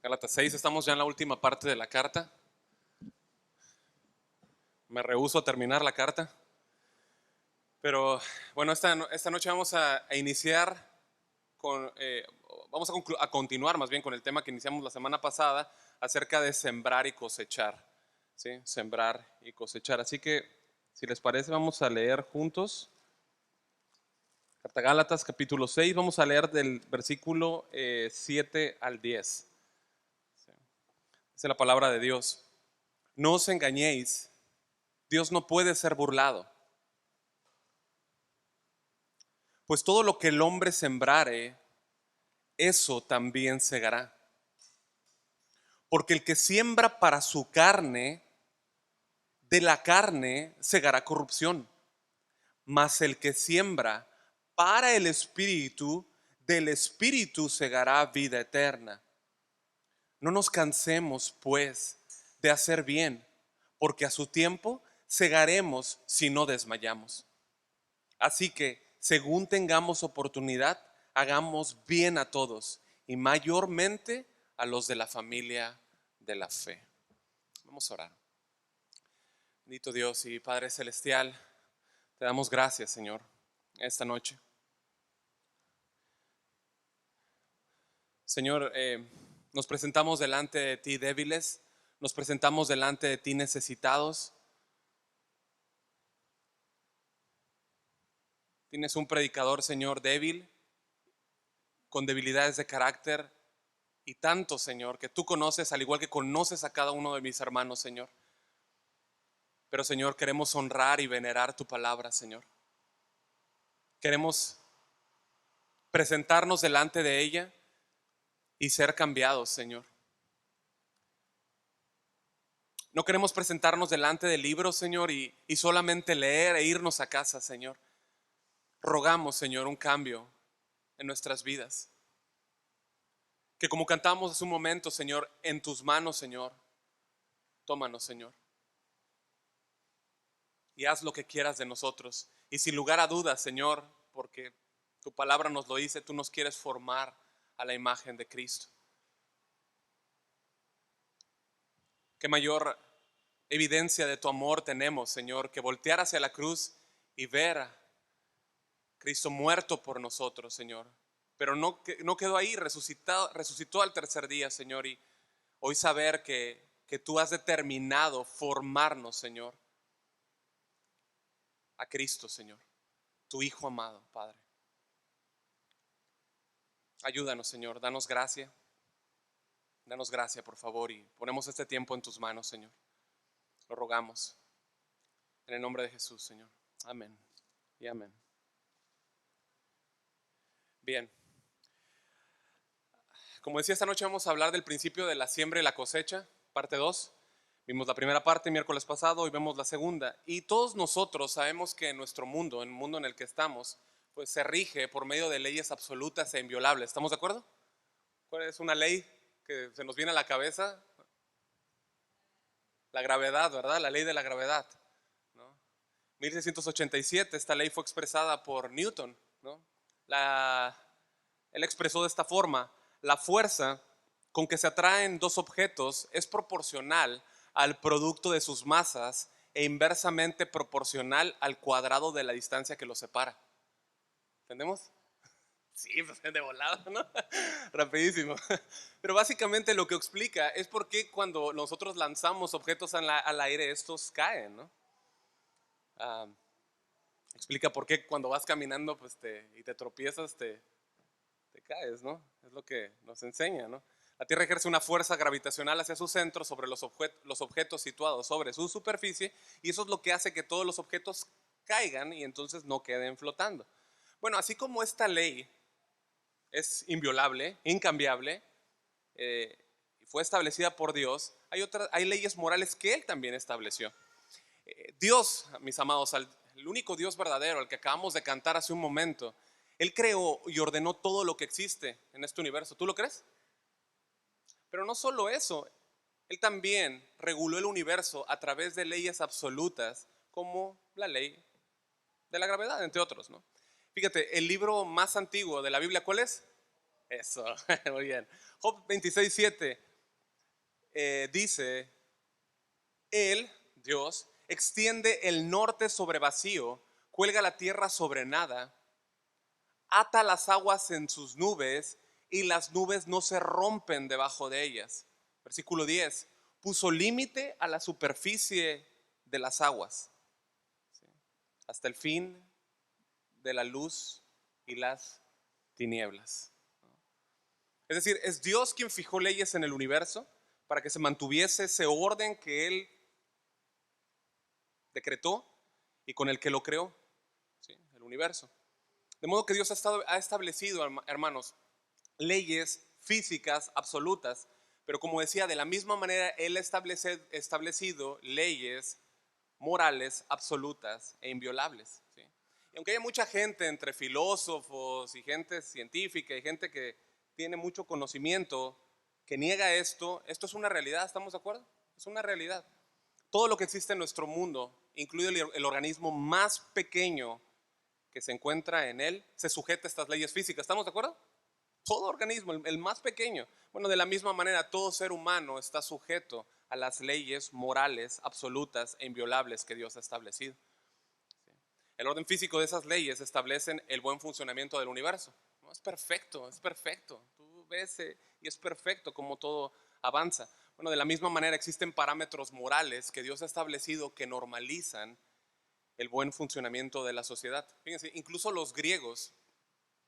Gálatas 6, estamos ya en la última parte de la carta. Me rehúso a terminar la carta. Pero bueno, esta noche vamos a iniciar con, vamos a continuar más bien con el tema que iniciamos la semana pasada acerca de sembrar y cosechar. ¿Sí? Sembrar y cosechar. Así que, si les parece, vamos a leer juntos. Carta Gálatas, capítulo 6, vamos a leer del versículo 7 al 10. Dice la palabra de Dios: no os engañéis, Dios no puede ser burlado. Pues todo lo que el hombre sembrare, eso también segará. Porque el que siembra para su carne, de la carne segará corrupción. Mas el que siembra para el Espíritu, del Espíritu segará vida eterna. No nos cansemos, pues, de hacer bien, porque a su tiempo segaremos si no desmayamos. Así que, según tengamos oportunidad, hagamos bien a todos y mayormente a los de la familia de la fe. Vamos a orar. Bendito Dios y Padre Celestial, te damos gracias, Señor, esta noche. Señor, nos presentamos delante de ti débiles, nos presentamos delante de ti necesitados. Tienes un predicador, Señor, débil, con debilidades de carácter y tanto, Señor, que tú conoces, al igual que conoces a cada uno de mis hermanos, Señor. Pero, Señor, queremos honrar y venerar tu palabra, Señor. Queremos presentarnos delante de ella y ser cambiados, Señor. No queremos presentarnos delante del libro, Señor, y solamente leer e irnos a casa, Señor. Rogamos, Señor, un cambio en nuestras vidas. Que como cantamos hace un momento, Señor, en tus manos, Señor, tómanos, Señor, y haz lo que quieras de nosotros. Y sin lugar a dudas, Señor, porque tu palabra nos lo dice, tú nos quieres formar a la imagen de Cristo. Qué mayor evidencia de tu amor tenemos, Señor, que voltear hacia la cruz y ver a Cristo muerto por nosotros, Señor. Pero no quedó ahí, resucitó al tercer día, Señor. Y hoy saber que tú has determinado formarnos, Señor, a Cristo, Señor, tu Hijo amado, Padre. Ayúdanos, Señor, danos gracia. Danos gracia, por favor, y ponemos este tiempo en tus manos, Señor. Lo rogamos. En el nombre de Jesús, Señor. Amén y amén. Bien. Como decía, esta noche vamos a hablar del principio de la siembra y la cosecha, parte 2. Vimos la primera parte miércoles pasado, hoy vemos la segunda. Y todos nosotros sabemos que en nuestro mundo, en el mundo en el que estamos, pues se rige por medio de leyes absolutas e inviolables. ¿Estamos de acuerdo? ¿Cuál es una ley que se nos viene a la cabeza? La gravedad, ¿verdad? La ley de la gravedad, ¿no? 1687, esta ley fue expresada por Newton, ¿no? Él expresó de esta forma: la fuerza con que se atraen dos objetos es proporcional al producto de sus masas e inversamente proporcional al cuadrado de la distancia que los separa. ¿Entendemos? Sí, pues de volada, ¿no? Rapidísimo. Pero básicamente lo que explica es por qué cuando nosotros lanzamos objetos al aire, estos caen, ¿no? Ah, explica por qué cuando vas caminando pues y te tropiezas, te caes, ¿no? Es lo que nos enseña, ¿no? La Tierra ejerce una fuerza gravitacional hacia su centro sobre los objetos situados sobre su superficie, y eso es lo que hace que todos los objetos caigan y entonces no queden flotando. Bueno, así como esta ley es inviolable, incambiable, y fue establecida por Dios, hay leyes morales que Él también estableció. Dios, mis amados, el único Dios verdadero, al que acabamos de cantar hace un momento, Él creó y ordenó todo lo que existe en este universo. ¿Tú lo crees? Pero no solo eso, Él también reguló el universo a través de leyes absolutas, como la ley de la gravedad, entre otros, ¿no? Fíjate, el libro más antiguo de la Biblia, ¿cuál es? Eso, muy bien. Job 26:7. dice, Él, Dios, extiende el norte sobre vacío, cuelga la tierra sobre nada, ata las aguas en sus nubes y las nubes no se rompen debajo de ellas. Versículo 10, puso límite a la superficie de las aguas, ¿sí?, hasta el fin de la luz y las tinieblas. Es decir, es Dios quien fijó leyes en el universo para que se mantuviese ese orden que Él decretó y con el que lo creó, ¿sí?, el universo. De modo que Dios ha establecido, hermanos, leyes físicas absolutas, pero como decía, de la misma manera Él ha establecido leyes morales absolutas e inviolables, ¿sí? Y aunque hay mucha gente entre filósofos y gente científica y gente que tiene mucho conocimiento que niega esto, esto es una realidad, ¿estamos de acuerdo? Es una realidad. Todo lo que existe en nuestro mundo, incluido el organismo más pequeño que se encuentra en él, se sujeta a estas leyes físicas, ¿estamos de acuerdo? Todo organismo, el más pequeño. Bueno, de la misma manera, todo ser humano está sujeto a las leyes morales absolutas e inviolables que Dios ha establecido. El orden físico de esas leyes establecen el buen funcionamiento del universo. ¿No? Es perfecto, es perfecto. Tú ves y es perfecto como todo avanza. Bueno, de la misma manera existen parámetros morales que Dios ha establecido que normalizan el buen funcionamiento de la sociedad. Fíjense, incluso los griegos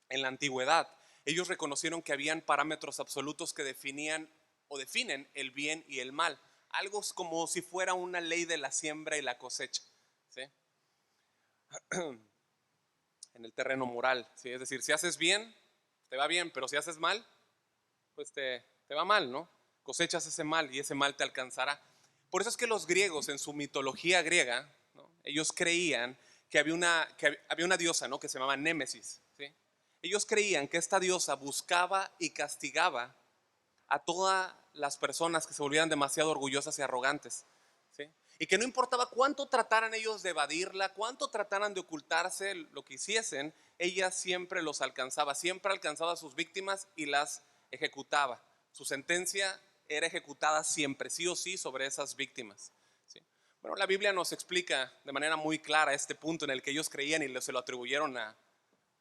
en la antigüedad, ellos reconocieron que habían parámetros absolutos que definían o definen el bien y el mal. Algo como si fuera una ley de la siembra y la cosecha, ¿sí?, en el terreno moral, ¿sí? Es decir, si haces bien, te va bien, pero si haces mal, pues te va mal, ¿no? Cosechas ese mal y ese mal te alcanzará. Por eso es que los griegos en su mitología griega, ¿no?, ellos creían que había una diosa, ¿no?, que se llamaba Némesis, ¿sí? Ellos creían que esta diosa buscaba y castigaba a todas las personas que se volvieran demasiado orgullosas y arrogantes, ¿sí? Y que no importaba cuánto trataran ellos de evadirla, cuánto trataran de ocultarse lo que hiciesen, ella siempre los alcanzaba, siempre alcanzaba a sus víctimas y las ejecutaba. Su sentencia era ejecutada siempre, sí o sí, sobre esas víctimas, ¿sí? Bueno, la Biblia nos explica de manera muy clara este punto en el que ellos creían y se lo atribuyeron a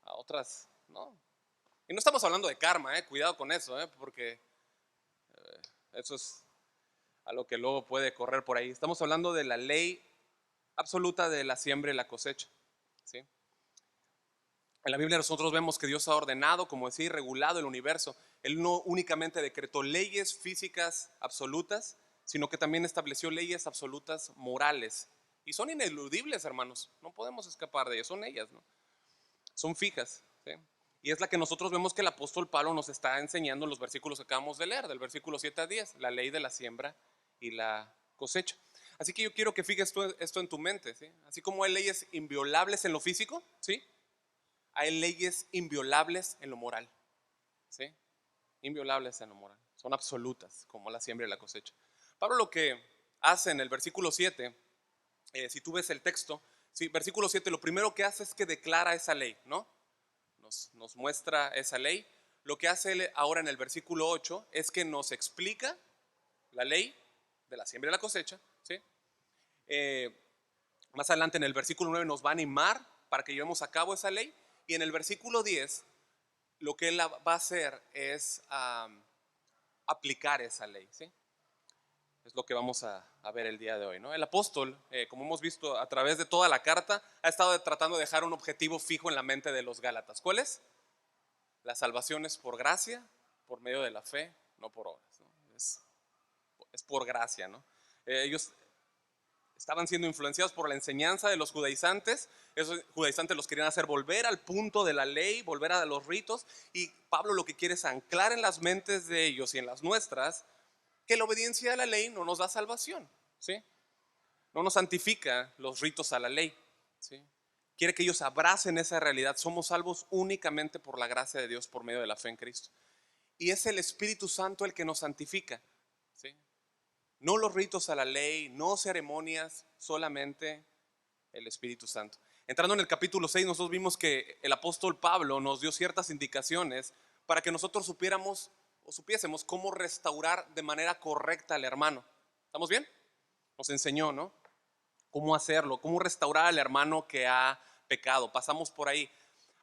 otras, ¿no? Y no estamos hablando de karma, cuidado con eso, porque eso es algo que luego puede correr por ahí. Estamos hablando de la ley absoluta de la siembra y la cosecha, ¿sí? En la Biblia nosotros vemos que Dios ha ordenado, como decía, y regulado el universo. Él no únicamente decretó leyes físicas absolutas, sino que también estableció leyes absolutas morales. Y son ineludibles, hermanos. No podemos escapar de ellas, son ellas, ¿no? Son fijas, ¿sí? Y es la que nosotros vemos que el apóstol Pablo nos está enseñando en los versículos que acabamos de leer, del versículo 7 a 10, la ley de la siembra y la cosecha. Así que yo quiero que fijes esto en tu mente, ¿sí? Así como hay leyes inviolables en lo físico, ¿sí?, hay leyes inviolables en lo moral, ¿sí? Inviolables en lo moral, son absolutas, como la siembra y la cosecha. Pablo lo que hace en el versículo 7, si tú ves el texto, ¿sí?, versículo 7, lo primero que hace es que declara esa ley, ¿no? Nos muestra esa ley. Lo que hace él ahora en el versículo 8 es que nos explica la ley de la siembra y la cosecha, ¿sí? Más adelante en el versículo 9 nos va a animar para que llevemos a cabo esa ley. Y en el versículo 10 lo que él va a hacer es aplicar esa ley, ¿sí? Es lo que vamos a ver el día de hoy, ¿no? El apóstol, como hemos visto a través de toda la carta, ha estado tratando de dejar un objetivo fijo en la mente de los gálatas. ¿Cuál es? La salvación es por gracia, por medio de la fe, no por obras, ¿no? Es por gracia, ¿no? Ellos estaban siendo influenciados por la enseñanza de los judaizantes. Esos judaizantes los querían hacer volver al punto de la ley, volver a los ritos. Y Pablo lo que quiere es anclar en las mentes de ellos y en las nuestras que la obediencia a la ley no nos da salvación, ¿sí? No nos santifica los ritos a la ley, ¿sí? Quiere que ellos abracen esa realidad. Somos salvos únicamente por la gracia de Dios por medio de la fe en Cristo. Y es el Espíritu Santo el que nos santifica, ¿sí? No los ritos a la ley, no ceremonias, solamente el Espíritu Santo. Entrando en el capítulo 6, nosotros vimos que el apóstol Pablo nos dio ciertas indicaciones para que nosotros supiéramos o supiésemos cómo restaurar de manera correcta al hermano. ¿Estamos bien? Nos enseñó, ¿no? Cómo hacerlo, cómo restaurar al hermano que ha pecado. Pasamos por ahí.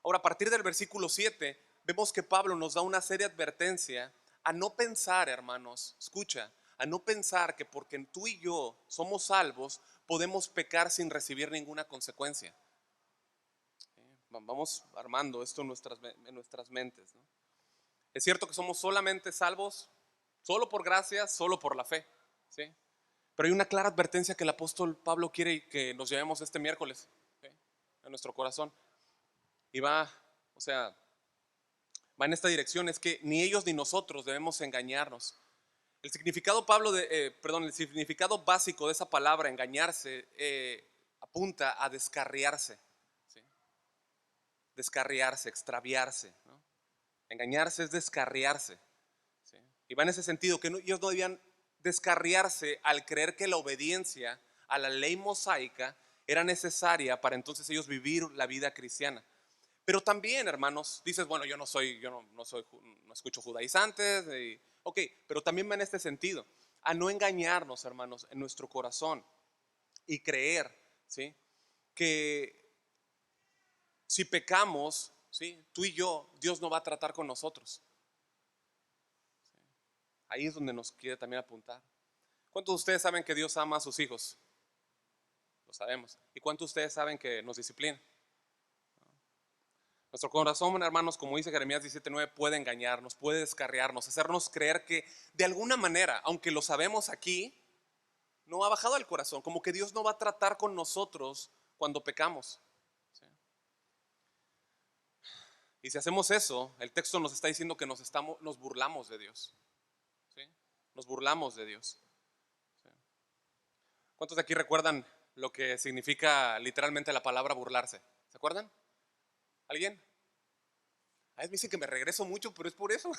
Ahora, a partir del versículo 7, vemos que Pablo nos da una seria advertencia a no pensar, hermanos, escucha, a no pensar que porque tú y yo somos salvos, podemos pecar sin recibir ninguna consecuencia. Vamos armando esto en nuestras mentes, ¿no? Es cierto que somos solamente salvos, solo por gracia, solo por la fe, ¿sí? Pero hay una clara advertencia que el apóstol Pablo quiere que nos llevemos este miércoles, ¿sí?, en nuestro corazón. Y o sea, va en esta dirección, es que ni ellos ni nosotros debemos engañarnos. El significado, el significado básico de esa palabra, engañarse, apunta a descarriarse, ¿sí? Descarriarse, extraviarse, ¿no? Engañarse es descarriarse, ¿sí? Y va en ese sentido, que ellos no debían descarriarse al creer que la obediencia a la ley mosaica era necesaria para entonces ellos vivir la vida cristiana. Pero también, hermanos, dices, bueno, yo no escucho judaizantes, ok, pero también va en este sentido, a no engañarnos, hermanos, en nuestro corazón y creer, ¿sí?, que si pecamos, ¿sí?, tú y yo, Dios no va a tratar con nosotros. Ahí es donde nos quiere también apuntar. ¿Cuántos de ustedes saben que Dios ama a sus hijos? Lo sabemos. ¿Y cuántos de ustedes saben que nos disciplina? Nuestro corazón, hermanos, como dice Jeremías 17:9, puede engañarnos, puede descarriarnos, hacernos creer que de alguna manera, aunque lo sabemos aquí, no ha bajado al corazón, como que Dios no va a tratar con nosotros cuando pecamos, ¿sí? Y si hacemos eso, el texto nos está diciendo que nos burlamos de Dios, ¿sí? Nos burlamos de Dios, ¿sí? ¿Cuántos de aquí recuerdan lo que significa literalmente la palabra burlarse? ¿Se acuerdan? ¿Alguien? A veces me dicen que me regreso mucho, pero es por eso.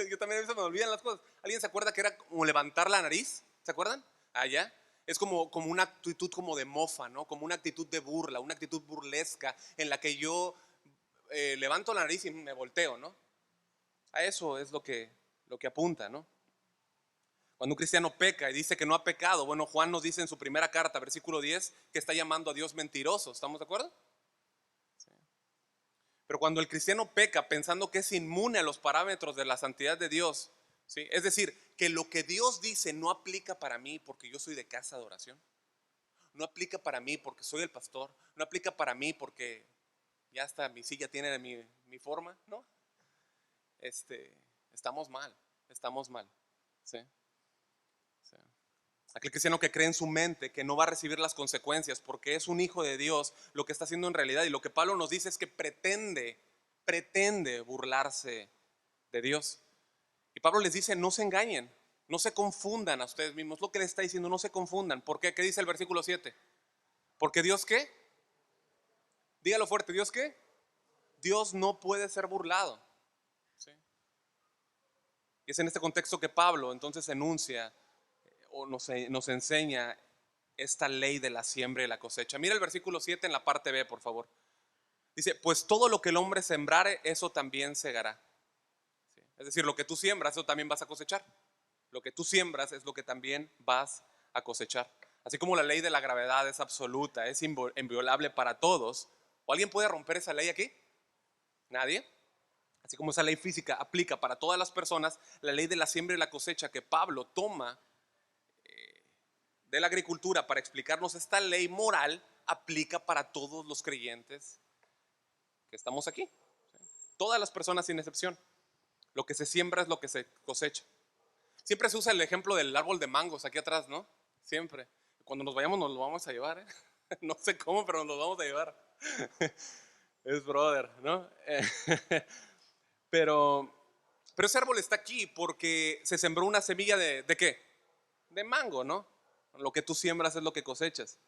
Yo también a veces me olvidan las cosas. ¿Alguien se acuerda que era como levantar la nariz? ¿Se acuerdan? Allá. Es como una actitud como de mofa, ¿no? Como una actitud de burla, una actitud burlesca en la que yo levanto la nariz y me volteo, ¿no? A eso es lo que apunta, ¿no? Cuando un cristiano peca y dice que no ha pecado, bueno, Juan nos dice en su primera carta, versículo 10, que está llamando a Dios mentiroso. ¿Estamos de acuerdo? Pero cuando el cristiano peca pensando que es inmune a los parámetros de la santidad de Dios, ¿sí?, es decir, que lo que Dios dice no aplica para mí porque yo soy de casa de oración, no aplica para mí porque soy el pastor, no aplica para mí porque ya hasta mi silla tiene mi forma, ¿no? Estamos mal, estamos mal, ¿sí? Sí. Aquel cristiano que cree en su mente que no va a recibir las consecuencias porque es un hijo de Dios, lo que está haciendo en realidad, y lo que Pablo nos dice es que pretende burlarse de Dios. Y Pablo les dice, no se engañen, no se confundan a ustedes mismos. Lo que les está diciendo, no se confundan. ¿Por qué? ¿Qué dice el versículo 7? Porque Dios, ¿qué? Dígalo fuerte, ¿Dios qué? Dios no puede ser burlado, ¿sí? Y es en este contexto que Pablo entonces enuncia o nos enseña esta ley de la siembra y la cosecha. Mira el versículo 7 en la parte B, por favor. Dice, pues todo lo que el hombre sembrare, eso también segará. ¿Sí? Es decir, lo que tú siembras, eso también vas a cosechar. Lo que tú siembras es lo que también vas a cosechar. Así como la ley de la gravedad es absoluta, es inviolable para todos. ¿O alguien puede romper esa ley aquí? Nadie. Así como esa ley física aplica para todas las personas, la ley de la siembra y la cosecha que Pablo toma de la agricultura para explicarnos esta ley moral aplica para todos los creyentes que estamos aquí. Todas las personas sin excepción. Lo que se siembra es lo que se cosecha. Siempre se usa el ejemplo del árbol de mangos aquí atrás, ¿no? Siempre. Cuando nos vayamos nos lo vamos a llevar, ¿eh? No sé cómo, pero nos lo vamos a llevar. Es brother, ¿no? Pero, pero ese árbol está aquí porque se sembró una semilla ¿de qué? De mango, ¿no? Lo que tú siembras es lo que cosechas.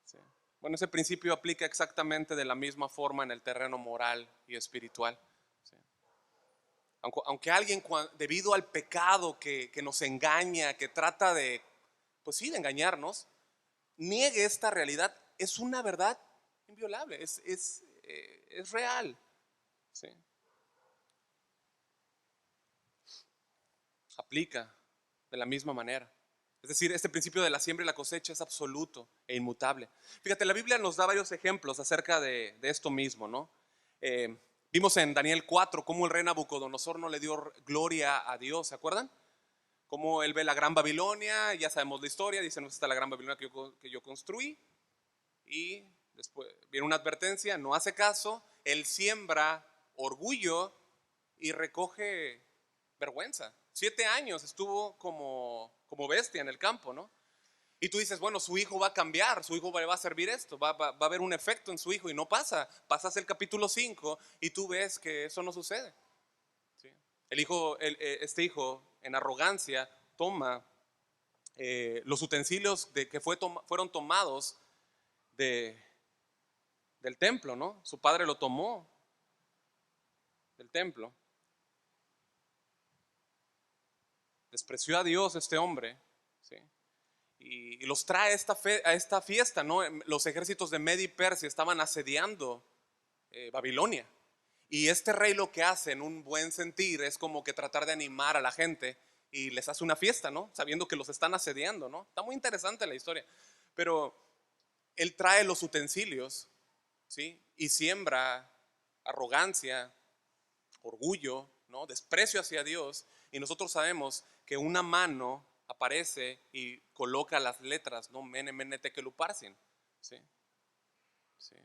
¿Sí? Bueno, ese principio aplica exactamente de la misma forma en el terreno moral y espiritual. ¿Sí? Aunque alguien, debido al pecado que nos engaña, que trata de, pues sí, de engañarnos, niegue esta realidad, es una verdad inviolable, es real. ¿Sí? aplica de la misma manera. Es decir, este principio de la siembra y la cosecha es absoluto e inmutable. Fíjate, la Biblia nos da varios ejemplos acerca de esto mismo, ¿no? Vimos en Daniel 4 cómo el rey Nabucodonosor no le dio gloria a Dios, ¿se acuerdan? Cómo él ve la gran Babilonia, ya sabemos la historia, dice, no está la gran Babilonia que yo construí, y después viene una advertencia, no hace caso, él siembra orgullo y recoge vergüenza. 7 años estuvo como bestia en el campo, ¿no? Y tú dices, bueno, su hijo va a cambiar, su hijo va a servir esto, va a haber un efecto en su hijo, y no pasa. Pasas el capítulo 5 y tú ves que eso no sucede. ¿Sí? Este hijo, en arrogancia, toma los utensilios que fueron tomados de, del templo, ¿no? Su padre lo tomó del templo. Despreció a Dios este hombre, ¿sí? Y los trae a esta fiesta, ¿no? Los ejércitos de Media y Persia estaban asediando Babilonia. Y este rey lo que hace en un buen sentir es como que tratar de animar a la gente y les hace una fiesta, ¿no? Sabiendo que los están asediando, ¿no? Está muy interesante la historia. Pero él trae los utensilios, ¿sí? Y siembra arrogancia, orgullo, ¿no? Desprecio hacia Dios. Y nosotros sabemos que una mano aparece y coloca las letras, ¿no? Mene, mene, tekel, upharsin, ¿sí? Sí.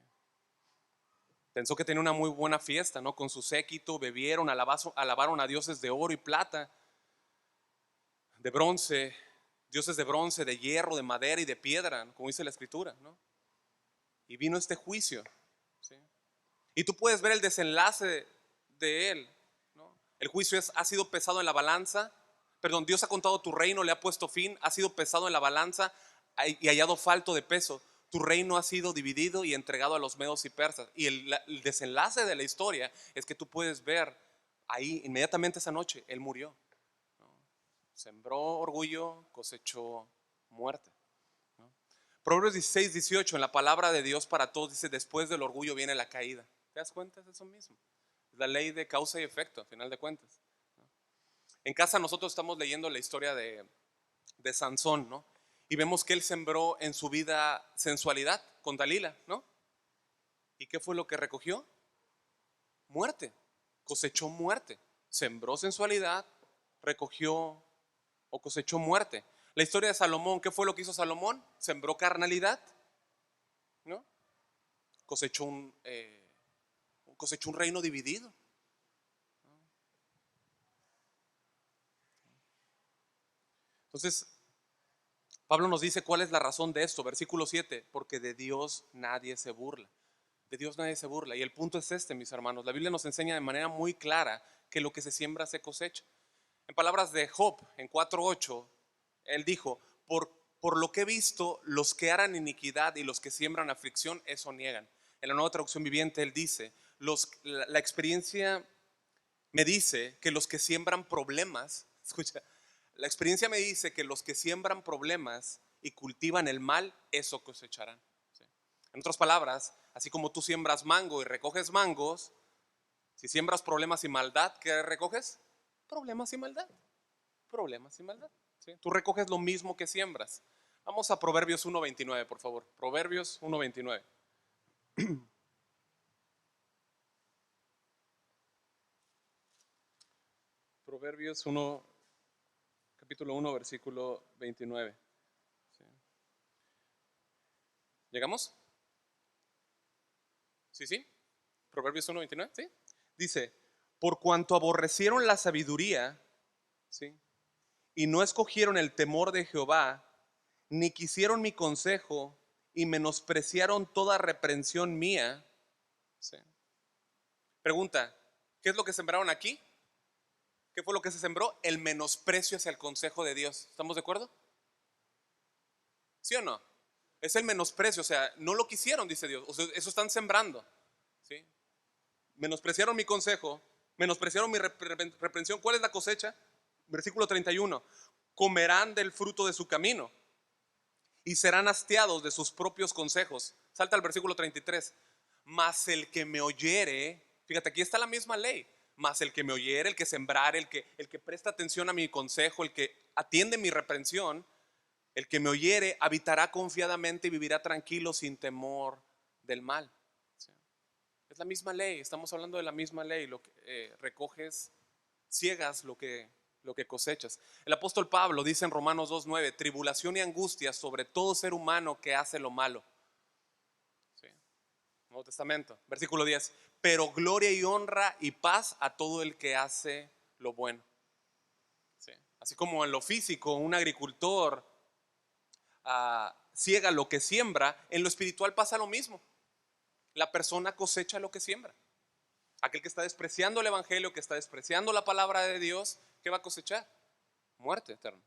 Pensó que tenía una muy buena fiesta, ¿no? Con su séquito, bebieron, alabaron a dioses de oro y plata, de bronce, dioses de bronce, de hierro, de madera y de piedra, como dice la escritura, ¿no? Y vino este juicio, ¿sí? Y tú puedes ver el desenlace de él, ¿no? El juicio ha sido pesado en la balanza. Perdón, Dios ha contado tu reino, le ha puesto fin, ha sido pesado en la balanza y hallado falto de peso. Tu reino ha sido dividido y entregado a los medos y persas. Y el desenlace de la historia es que tú puedes ver ahí inmediatamente esa noche, él murió, ¿no? Sembró orgullo, cosechó muerte, ¿no? Proverbios 16, 18, en la palabra de Dios para todos dice, después del orgullo viene la caída. ¿Te das cuenta? Es eso mismo. Es la ley de causa y efecto, a final de cuentas. En casa nosotros estamos leyendo la historia de Sansón, ¿no? Y vemos que él sembró en su vida sensualidad con Dalila, ¿no? ¿Y qué fue lo que recogió? Muerte. Cosechó muerte. Sembró sensualidad, recogió o cosechó muerte. La historia de Salomón, ¿qué fue lo que hizo Salomón? Sembró carnalidad, ¿no? Cosechó cosechó un reino dividido. Entonces, Pablo nos dice cuál es la razón de esto, versículo 7, porque de Dios nadie se burla. De Dios nadie se burla. Y el punto es este, mis hermanos. La Biblia nos enseña de manera muy clara que lo que se siembra se cosecha. En palabras de Job, en 4:8, él dijo, por lo que he visto, los que harán iniquidad y los que siembran aflicción, eso niegan. En la Nueva Traducción Viviente, él dice, la experiencia me dice que los que siembran problemas, escucha, la experiencia me dice que los que siembran problemas y cultivan el mal, eso cosecharán. ¿Sí? En otras palabras, así como tú siembras mango y recoges mangos, si siembras problemas y maldad, ¿qué recoges? Problemas y maldad. Problemas y maldad. ¿Sí? Tú recoges lo mismo que siembras. Vamos a Proverbios 1:29, por favor. Proverbios 1:29. Proverbios 1, capítulo 1, versículo 29. ¿Sí? ¿Llegamos? Sí, sí. Proverbios 1:29, ¿sí? Dice, por cuanto aborrecieron la sabiduría, ¿sí? Y no escogieron el temor de Jehová, ni quisieron mi consejo, y menospreciaron toda reprensión mía. ¿Sí? Pregunta, ¿qué es lo que sembraron aquí? ¿Qué fue lo que se sembró? El menosprecio hacia el consejo de Dios. ¿Estamos de acuerdo? ¿Sí o no? Es el menosprecio, o sea, no lo quisieron, dice Dios. O sea, eso están sembrando. ¿Sí? Menospreciaron mi consejo, menospreciaron mi reprensión. ¿Cuál es la cosecha? Versículo 31. Comerán del fruto de su camino y serán hastiados de sus propios consejos. Salta al versículo 33. Mas el que me oyere, fíjate, aquí está la misma ley. Mas el que me oyere, el que sembrare, el que presta atención a mi consejo, el que atiende mi reprensión, el que me oyere habitará confiadamente y vivirá tranquilo sin temor del mal. ¿Sí? Es la misma ley, estamos hablando de la misma ley. Lo que recoges, ciegas lo que cosechas. El apóstol Pablo dice en Romanos 2:9: tribulación y angustia sobre todo ser humano que hace lo malo. ¿Sí? Nuevo Testamento, versículo 10: pero gloria y honra y paz a todo el que hace lo bueno. ¿Sí? Así como en lo físico un agricultor ciega lo que siembra, en lo espiritual pasa lo mismo. La persona cosecha lo que siembra. Aquel que está despreciando el evangelio, que está despreciando la palabra de Dios, ¿qué va a cosechar? Muerte eterna.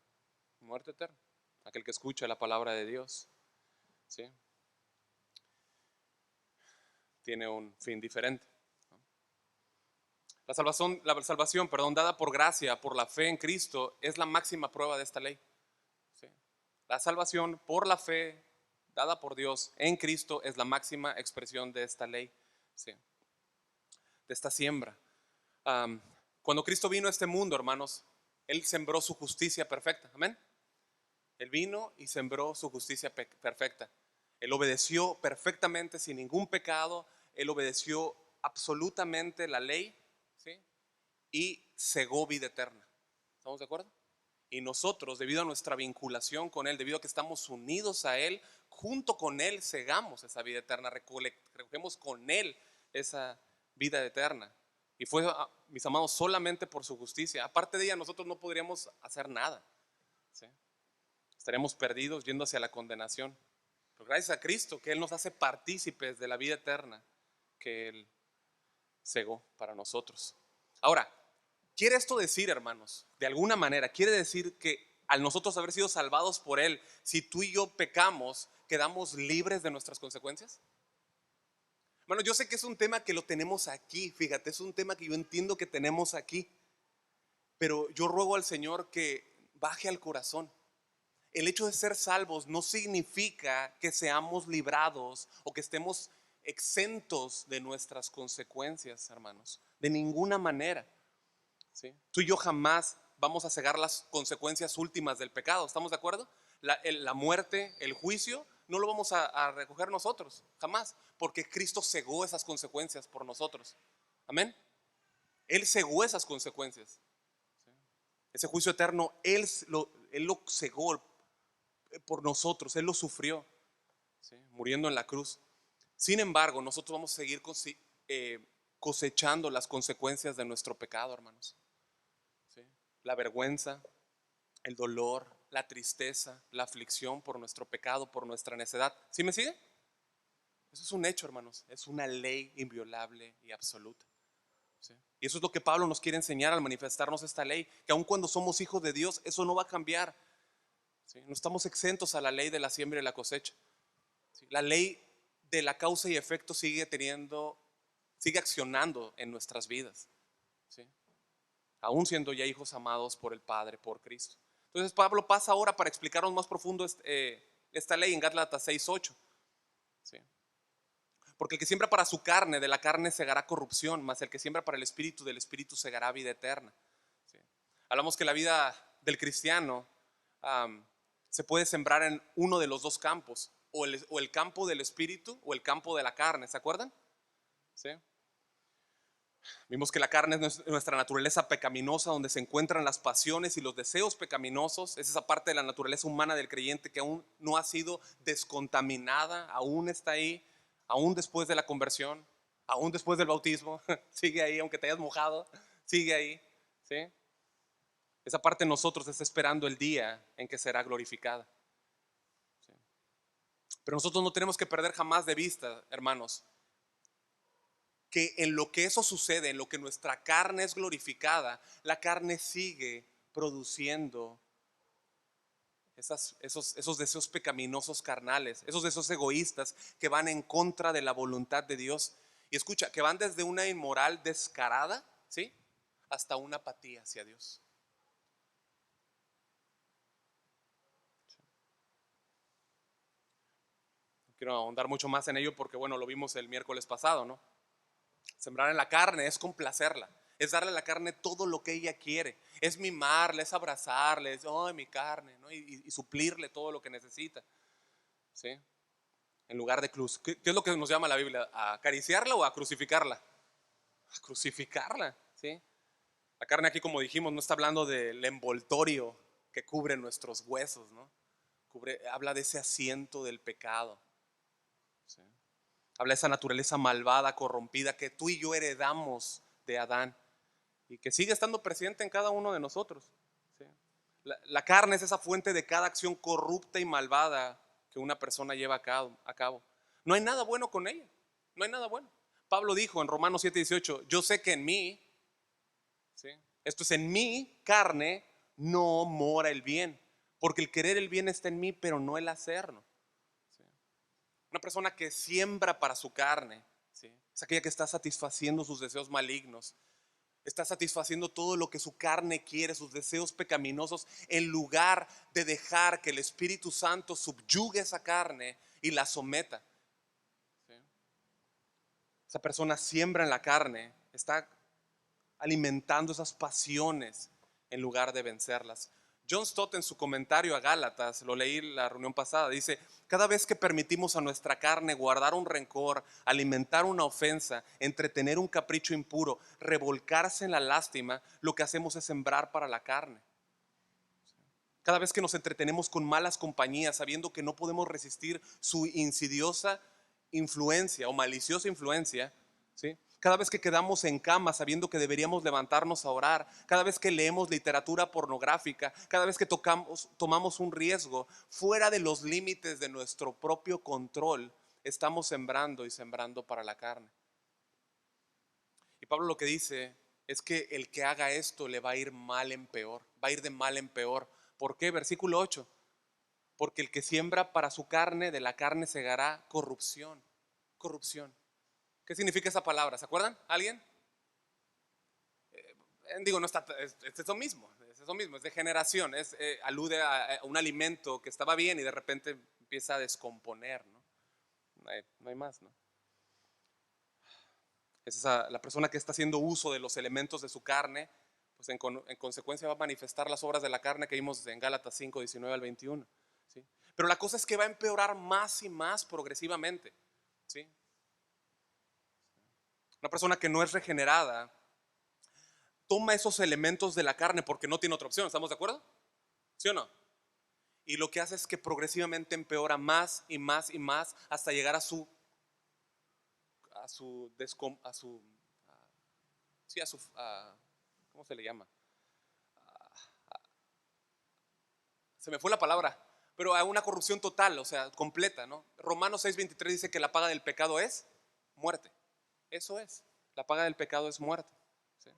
Muerte eterna. Aquel que escucha la palabra de Dios, ¿sí?, tiene un fin diferente. La salvación, dada por gracia, por la fe en Cristo, es la máxima prueba de esta ley. ¿Sí? La salvación por la fe dada por Dios en Cristo es la máxima expresión de esta ley, ¿sí?, de esta siembra. Cuando Cristo vino a este mundo, hermanos, Él sembró su justicia perfecta. Amén. Él vino y sembró su justicia perfecta. Él obedeció perfectamente sin ningún pecado. Él obedeció absolutamente la ley, ¿sí?, y cegó vida eterna. ¿Estamos de acuerdo? Y nosotros, debido a nuestra vinculación con Él, debido a que estamos unidos a Él, junto con Él cegamos esa vida eterna, recogemos con Él esa vida eterna. Y fue, mis amados, solamente por su justicia. Aparte de ella, nosotros no podríamos hacer nada, ¿sí? Estaríamos perdidos yendo hacia la condenación. Pero gracias a Cristo, que Él nos hace partícipes de la vida eterna que Él cegó para nosotros. Ahora, ¿quiere esto decir, hermanos? De alguna manera, ¿quiere decir que al nosotros haber sido salvados por Él, si tú y yo pecamos, quedamos libres de nuestras consecuencias? Bueno, yo sé que es un tema que lo tenemos aquí, fíjate, es un tema que yo entiendo que tenemos aquí, pero yo ruego al Señor que baje al corazón. El hecho de ser salvos no significa que seamos librados o que estemos exentos de nuestras consecuencias, hermanos, de ninguna manera. ¿Sí? Tú y yo jamás vamos a cegar las consecuencias últimas del pecado, ¿estamos de acuerdo? La muerte, el juicio, no lo vamos a recoger nosotros, jamás, porque Cristo cegó esas consecuencias por nosotros. Amén. Él cegó esas consecuencias. ¿Sí? Ese juicio eterno, Él lo cegó por nosotros, Él lo sufrió, ¿sí?, muriendo en la cruz. Sin embargo, nosotros vamos a seguir cosechando las consecuencias de nuestro pecado, hermanos. ¿Sí? La vergüenza, el dolor, la tristeza, la aflicción por nuestro pecado, por nuestra necedad. ¿Sí me sigue? Eso es un hecho, hermanos. Es una ley inviolable y absoluta. ¿Sí? Y eso es lo que Pablo nos quiere enseñar al manifestarnos esta ley, que aun cuando somos hijos de Dios, eso no va a cambiar. ¿Sí? No estamos exentos a la ley de la siembra y la cosecha. ¿Sí? La ley de la causa y efecto sigue accionando en nuestras vidas. ¿Sí? Aún siendo ya hijos amados por el Padre, por Cristo. Entonces Pablo pasa ahora para explicarnos más profundo esta ley en Gálatas 6:8. ¿Sí? Porque el que siembra para su carne, de la carne segará corrupción, mas el que siembra para el Espíritu, del Espíritu segará vida eterna. ¿Sí? Hablamos que la vida del cristiano se puede sembrar en uno de los dos campos, o el campo del Espíritu o el campo de la carne, ¿se acuerdan? ¿Sí? Vimos que la carne es nuestra naturaleza pecaminosa, donde se encuentran las pasiones y los deseos pecaminosos. Es esa parte de la naturaleza humana del creyente que aún no ha sido descontaminada, aún está ahí, aún después de la conversión, aún después del bautismo, sigue ahí, aunque te hayas mojado, sigue ahí, ¿sí? Esa parte de nosotros está esperando el día en que será glorificada. ¿Sí? Pero nosotros no tenemos que perder jamás de vista, hermanos, que en lo que eso sucede, en lo que nuestra carne es glorificada, la carne sigue produciendo esos deseos pecaminosos carnales, esos deseos egoístas que van en contra de la voluntad de Dios. Y escucha, que van desde una inmoral descarada, ¿sí?, hasta una apatía hacia Dios. No quiero ahondar mucho más en ello porque, bueno, lo vimos el miércoles pasado, ¿no? Sembrar en la carne es complacerla, es darle a la carne todo lo que ella quiere, es mimarla, es abrazarle, es, oh, mi carne, ¿no? Y suplirle todo lo que necesita, ¿sí? En lugar de cruz. ¿Qué es lo que nos llama la Biblia? ¿A acariciarla o a crucificarla? A crucificarla, ¿sí? La carne aquí, como dijimos, no está hablando del envoltorio que cubre nuestros huesos, ¿no? Habla de ese asiento del pecado, ¿sí? Habla de esa naturaleza malvada, corrompida que tú y yo heredamos de Adán y que sigue estando presente en cada uno de nosotros, ¿sí? La carne es esa fuente de cada acción corrupta y malvada que una persona lleva a cabo. No hay nada bueno con ella, no hay nada bueno. Pablo dijo en Romanos 7:18, yo sé que en mí, ¿sí? Esto es, en mi carne no mora el bien, porque el querer el bien está en mí, pero no el hacerlo, ¿sí? Una persona que siembra para su carne, ¿sí? Es aquella que está satisfaciendo sus deseos malignos, está satisfaciendo todo lo que su carne quiere, sus deseos pecaminosos, en lugar de dejar que el Espíritu Santo subyugue esa carne y la someta, ¿sí? Esa persona siembra en la carne, está alimentando esas pasiones en lugar de vencerlas. John Stott, en su comentario a Gálatas, lo leí en la reunión pasada, dice: cada vez que permitimos a nuestra carne guardar un rencor, alimentar una ofensa, entretener un capricho impuro, revolcarse en la lástima, lo que hacemos es sembrar para la carne. Cada vez que nos entretenemos con malas compañías, sabiendo que no podemos resistir su insidiosa influencia o maliciosa influencia, ¿sí? Cada vez que quedamos en cama sabiendo que deberíamos levantarnos a orar, cada vez que leemos literatura pornográfica, cada vez que tomamos un riesgo fuera de los límites de nuestro propio control, estamos sembrando y sembrando para la carne. Y Pablo lo que dice es que el que haga esto le va a ir mal en peor, va a ir de mal en peor. ¿Por qué? Versículo 8. Porque el que siembra para su carne, de la carne segará corrupción. Corrupción. ¿Qué significa esa palabra? ¿Se acuerdan? ¿Alguien? Digo, no está, es eso mismo, es eso mismo, es de generación, alude a un alimento que estaba bien y de repente empieza a descomponer, ¿no? No hay más, ¿no? Es la persona que está haciendo uso de los elementos de su carne, pues en consecuencia va a manifestar las obras de la carne que vimos en Gálatas 5:19 al 21, ¿sí? Pero la cosa es que va a empeorar más y más progresivamente, ¿sí? Una persona que no es regenerada toma esos elementos de la carne porque no tiene otra opción, ¿estamos de acuerdo? ¿Sí o no? Y lo que hace es que progresivamente empeora más y más y más hasta llegar a su, descom- a su, a- sí, a su, ¿cómo se le llama? Se me fue la palabra, pero a una corrupción total, o sea, completa, ¿no? Romanos 6:23 dice que la paga del pecado es muerte. Eso es, la paga del pecado es muerte, ¿sí?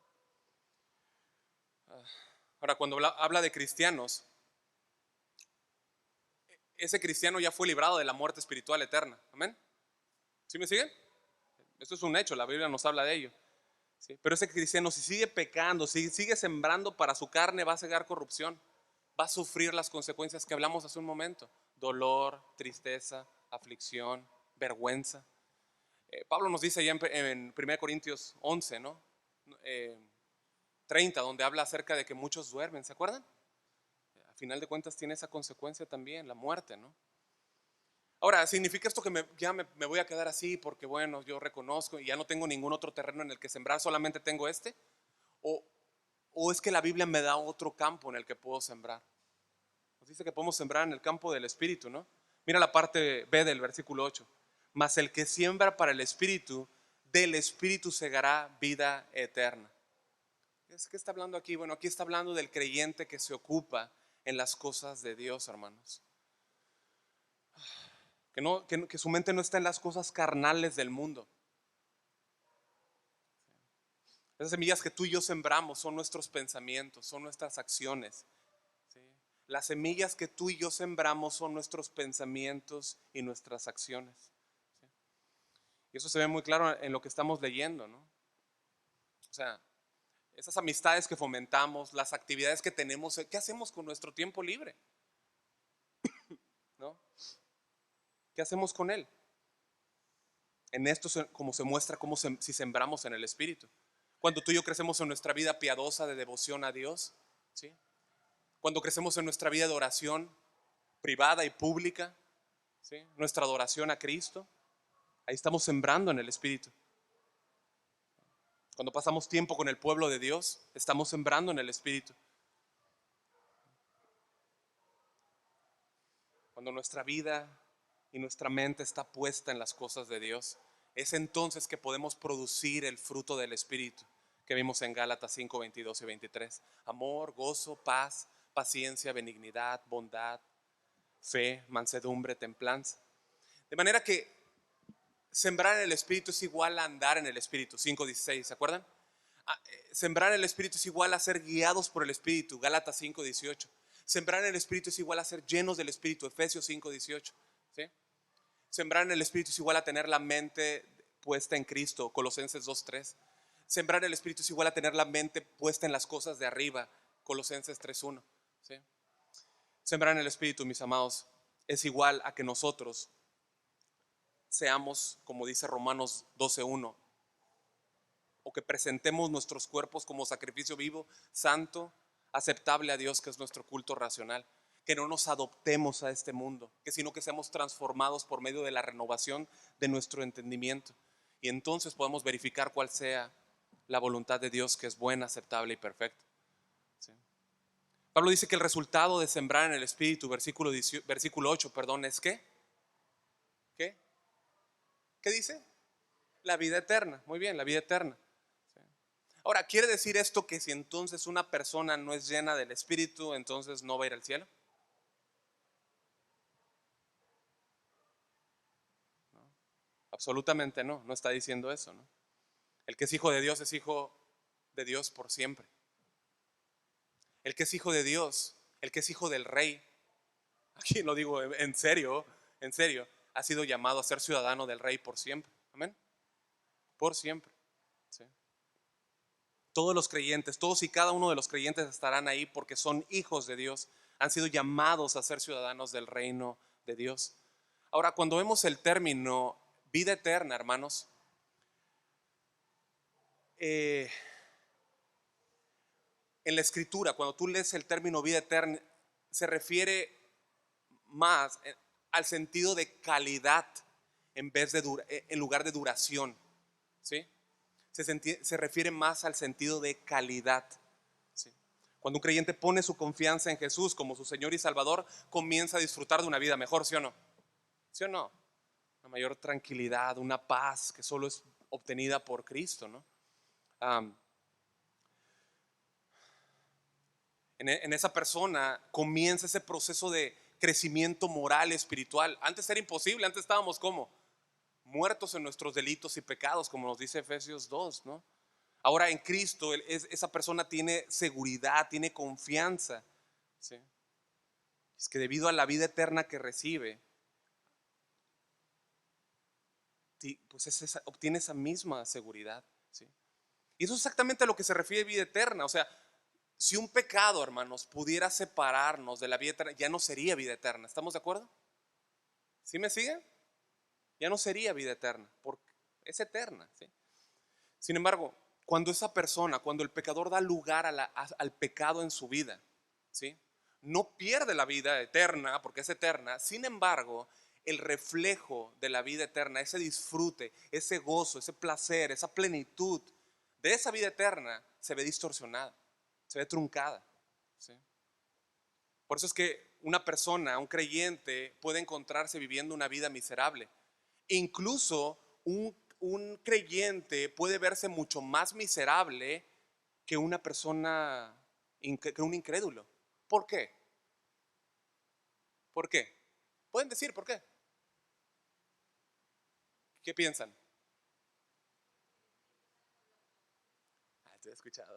Ahora, cuando habla de cristianos, ese cristiano ya fue librado de la muerte espiritual eterna. ¿Amén? ¿Sí me siguen? Esto es un hecho, la Biblia nos habla de ello, ¿sí? Pero ese cristiano, si sigue pecando, si sigue sembrando para su carne, va a cegar corrupción, va a sufrir las consecuencias que hablamos hace un momento: dolor, tristeza, aflicción, vergüenza. Pablo nos dice ya en 1 Corintios 11, ¿no? Eh, 30, donde habla acerca de que muchos duermen, ¿se acuerdan? A final de cuentas tiene esa consecuencia también, la muerte, ¿no? Ahora, ¿significa esto que ya me voy a quedar así porque, bueno, yo reconozco y ya no tengo ningún otro terreno en el que sembrar, solamente tengo este? ¿O, o es que la Biblia me da otro campo en el que puedo sembrar? Nos dice que podemos sembrar en el campo del Espíritu, ¿no? Mira la parte B del versículo 8. Mas el que siembra para el Espíritu, del Espíritu segará vida eterna. ¿Qué está hablando aquí? Bueno, aquí está hablando del creyente que se ocupa en las cosas de Dios, hermanos. Que su mente no está en las cosas carnales del mundo. Esas semillas que tú y yo sembramos son nuestros pensamientos, son nuestras acciones, ¿sí? Las semillas que tú y yo sembramos son nuestros pensamientos y nuestras acciones, ¿sí? Y eso se ve muy claro en lo que estamos leyendo, ¿no? O sea, esas amistades que fomentamos, las actividades que tenemos, ¿qué hacemos con nuestro tiempo libre? ¿No? ¿Qué hacemos con él? En esto como se muestra si sembramos en el Espíritu. Cuando tú y yo crecemos en nuestra vida piadosa de devoción a Dios, ¿sí? Cuando crecemos en nuestra vida de oración privada y pública, ¿sí? Nuestra adoración a Cristo, ahí estamos sembrando en el Espíritu. Cuando pasamos tiempo con el pueblo de Dios, estamos sembrando en el Espíritu. Cuando nuestra vida y nuestra mente está puesta en las cosas de Dios, es entonces que podemos producir el fruto del Espíritu que vimos en Gálatas 5, 22 y 23. Amor, gozo, paz, paciencia, benignidad, bondad, fe, mansedumbre, templanza. De manera que sembrar en el Espíritu es igual a andar en el Espíritu. 5:16, ¿se acuerdan? Sembrar en el Espíritu es igual a ser guiados por el Espíritu. Gálatas 5:18. Sembrar en el Espíritu es igual a ser llenos del Espíritu. Efesios 5:18. ¿Sí? Sembrar en el Espíritu es igual a tener la mente puesta en Cristo. Colosenses 2:3. Sembrar en el Espíritu es igual a tener la mente puesta en las cosas de arriba. Colosenses 3:1. ¿Sí? Sembrar en el Espíritu, mis amados, es igual a que nosotros seamos, como dice Romanos 12:1, o que presentemos nuestros cuerpos como sacrificio vivo, santo, aceptable a Dios, que es nuestro culto racional. Que no nos adoptemos a este mundo, que sino que seamos transformados por medio de la renovación de nuestro entendimiento. Y entonces podemos verificar cuál sea la voluntad de Dios, que es buena, aceptable y perfecta. ¿Sí? Pablo dice que el resultado de sembrar en el Espíritu, versículo 8, perdón, es ¿qué? ¿Qué? ¿Qué dice? La vida eterna. Muy bien, la vida eterna. Ahora, ¿quiere decir esto que si entonces una persona no es llena del Espíritu, entonces no va a ir al cielo? No, absolutamente no, no está diciendo eso, ¿no? El que es hijo de Dios es hijo de Dios por siempre. El que es hijo de Dios, el que es hijo del Rey, aquí lo digo en serio, ha sido llamado a ser ciudadano del Rey por siempre. Amén. Por siempre. ¿Sí? Todos los creyentes, todos y cada uno de los creyentes estarán ahí porque son hijos de Dios, han sido llamados a ser ciudadanos del reino de Dios. Ahora, cuando vemos el término vida eterna, hermanos, en la escritura, cuando tú lees el término vida eterna, se refiere más al sentido de calidad en lugar de duración, ¿sí? Se refiere más al sentido de calidad. ¿Sí? Cuando un creyente pone su confianza en Jesús como su Señor y Salvador, comienza a disfrutar de una vida mejor, ¿sí o no? ¿Sí o no? Una mayor tranquilidad, una paz que solo es obtenida por Cristo, ¿no? En esa persona comienza ese proceso de crecimiento moral, espiritual. Antes era imposible, antes estábamos como muertos en nuestros delitos y pecados, como nos dice Efesios 2, ¿no? Ahora en Cristo esa persona tiene seguridad, tiene confianza, ¿sí? Es que debido a la vida eterna que recibe, pues obtiene esa misma seguridad, ¿sí? Y eso es exactamente a lo que se refiere a vida eterna. O sea, si un pecado, hermanos, pudiera separarnos de la vida eterna, ya no sería vida eterna. ¿Estamos de acuerdo? ¿Sí me siguen? Ya no sería vida eterna, porque es eterna, ¿sí? Sin embargo, cuando el pecador da lugar al pecado en su vida, ¿sí? No pierde la vida eterna porque es eterna. Sin embargo, el reflejo de la vida eterna, ese disfrute, ese gozo, ese placer, esa plenitud de esa vida eterna se ve distorsionada, se ve truncada, ¿sí? Por eso es que una persona, un creyente, puede encontrarse viviendo una vida miserable. Incluso un creyente puede verse mucho más miserable que una persona, que un incrédulo. ¿Por qué? ¿Por qué? ¿Pueden decir por qué? ¿Qué piensan? Ah, te he escuchado.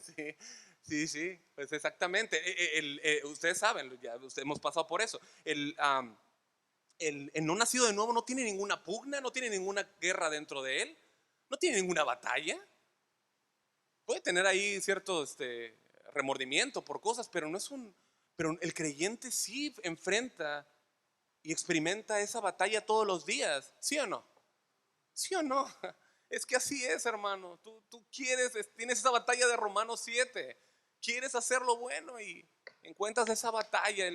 Sí, sí, sí, pues exactamente. Ustedes saben, ya hemos pasado por eso. El no nacido de nuevo no tiene ninguna pugna, no tiene ninguna guerra dentro de él, no tiene ninguna batalla. Puede tener ahí cierto remordimiento por cosas, pero no es pero el creyente sí enfrenta y experimenta esa batalla todos los días, ¿sí o no? ¿Sí o no? Es que así es, hermano. Tú quieres, tienes esa batalla de Romanos 7. Quieres hacer lo bueno y encuentras esa batalla,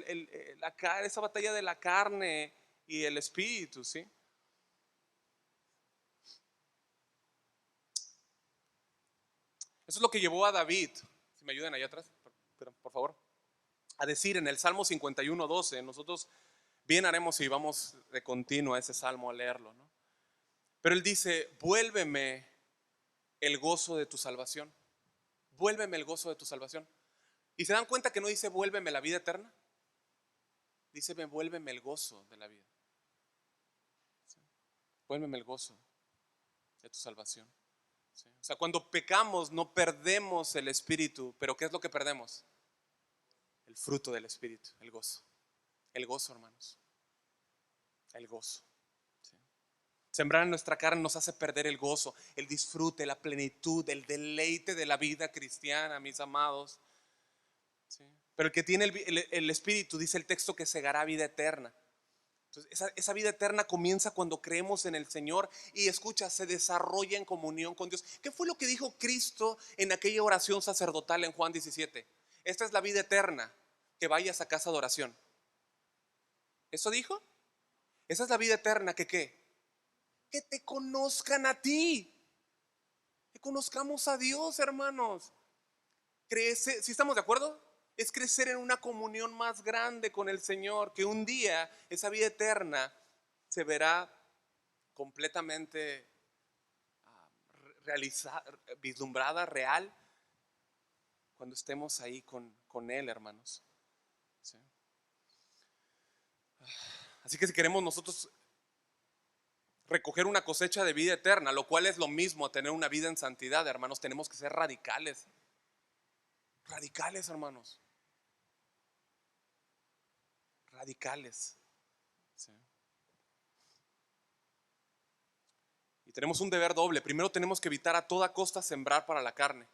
esa batalla de la carne y el espíritu, ¿sí? Eso es lo que llevó a David, si me ayudan allá atrás, por favor, a decir en el Salmo 51:12. Nosotros bien haremos si vamos de continuo a ese salmo a leerlo, ¿no? Pero él dice: vuélveme el gozo de tu salvación. Vuélveme el gozo de tu salvación. ¿Y se dan cuenta que no dice vuélveme la vida eterna? Dice vuélveme el gozo de la vida. ¿Sí? Vuélveme el gozo de tu salvación. ¿Sí? O sea, cuando pecamos no perdemos el espíritu, pero ¿qué es lo que perdemos? El fruto del espíritu, el gozo. El gozo, hermanos. El gozo. ¿Sí? Sembrar en nuestra carne nos hace perder el gozo, el disfrute, la plenitud, el deleite de la vida cristiana, mis amados. ¿Sí? Pero el que tiene el espíritu, dice el texto, que segará vida eterna. Entonces, esa vida eterna comienza cuando creemos en el Señor y escucha, se desarrolla en comunión con Dios. ¿Qué fue lo que dijo Cristo en aquella oración sacerdotal en Juan 17? Esta es la vida eterna, que vayas a casa de oración. ¿Eso dijo? Esa es la vida eterna, ¿que qué? Que te conozcan a ti, que conozcamos a Dios, hermanos. Crece, ¿sí estamos de acuerdo? Es crecer en una comunión más grande con el Señor, que un día esa vida eterna se verá completamente realizada, vislumbrada, real, cuando estemos ahí con Él, hermanos. ¿Sí? Así que si queremos nosotros recoger una cosecha de vida eterna, lo cual es lo mismo a tener una vida en santidad, hermanos, tenemos que ser radicales. Radicales, hermanos. Radicales. ¿Sí? Y tenemos un deber doble. Primero tenemos que evitar a toda costa sembrar para la carne.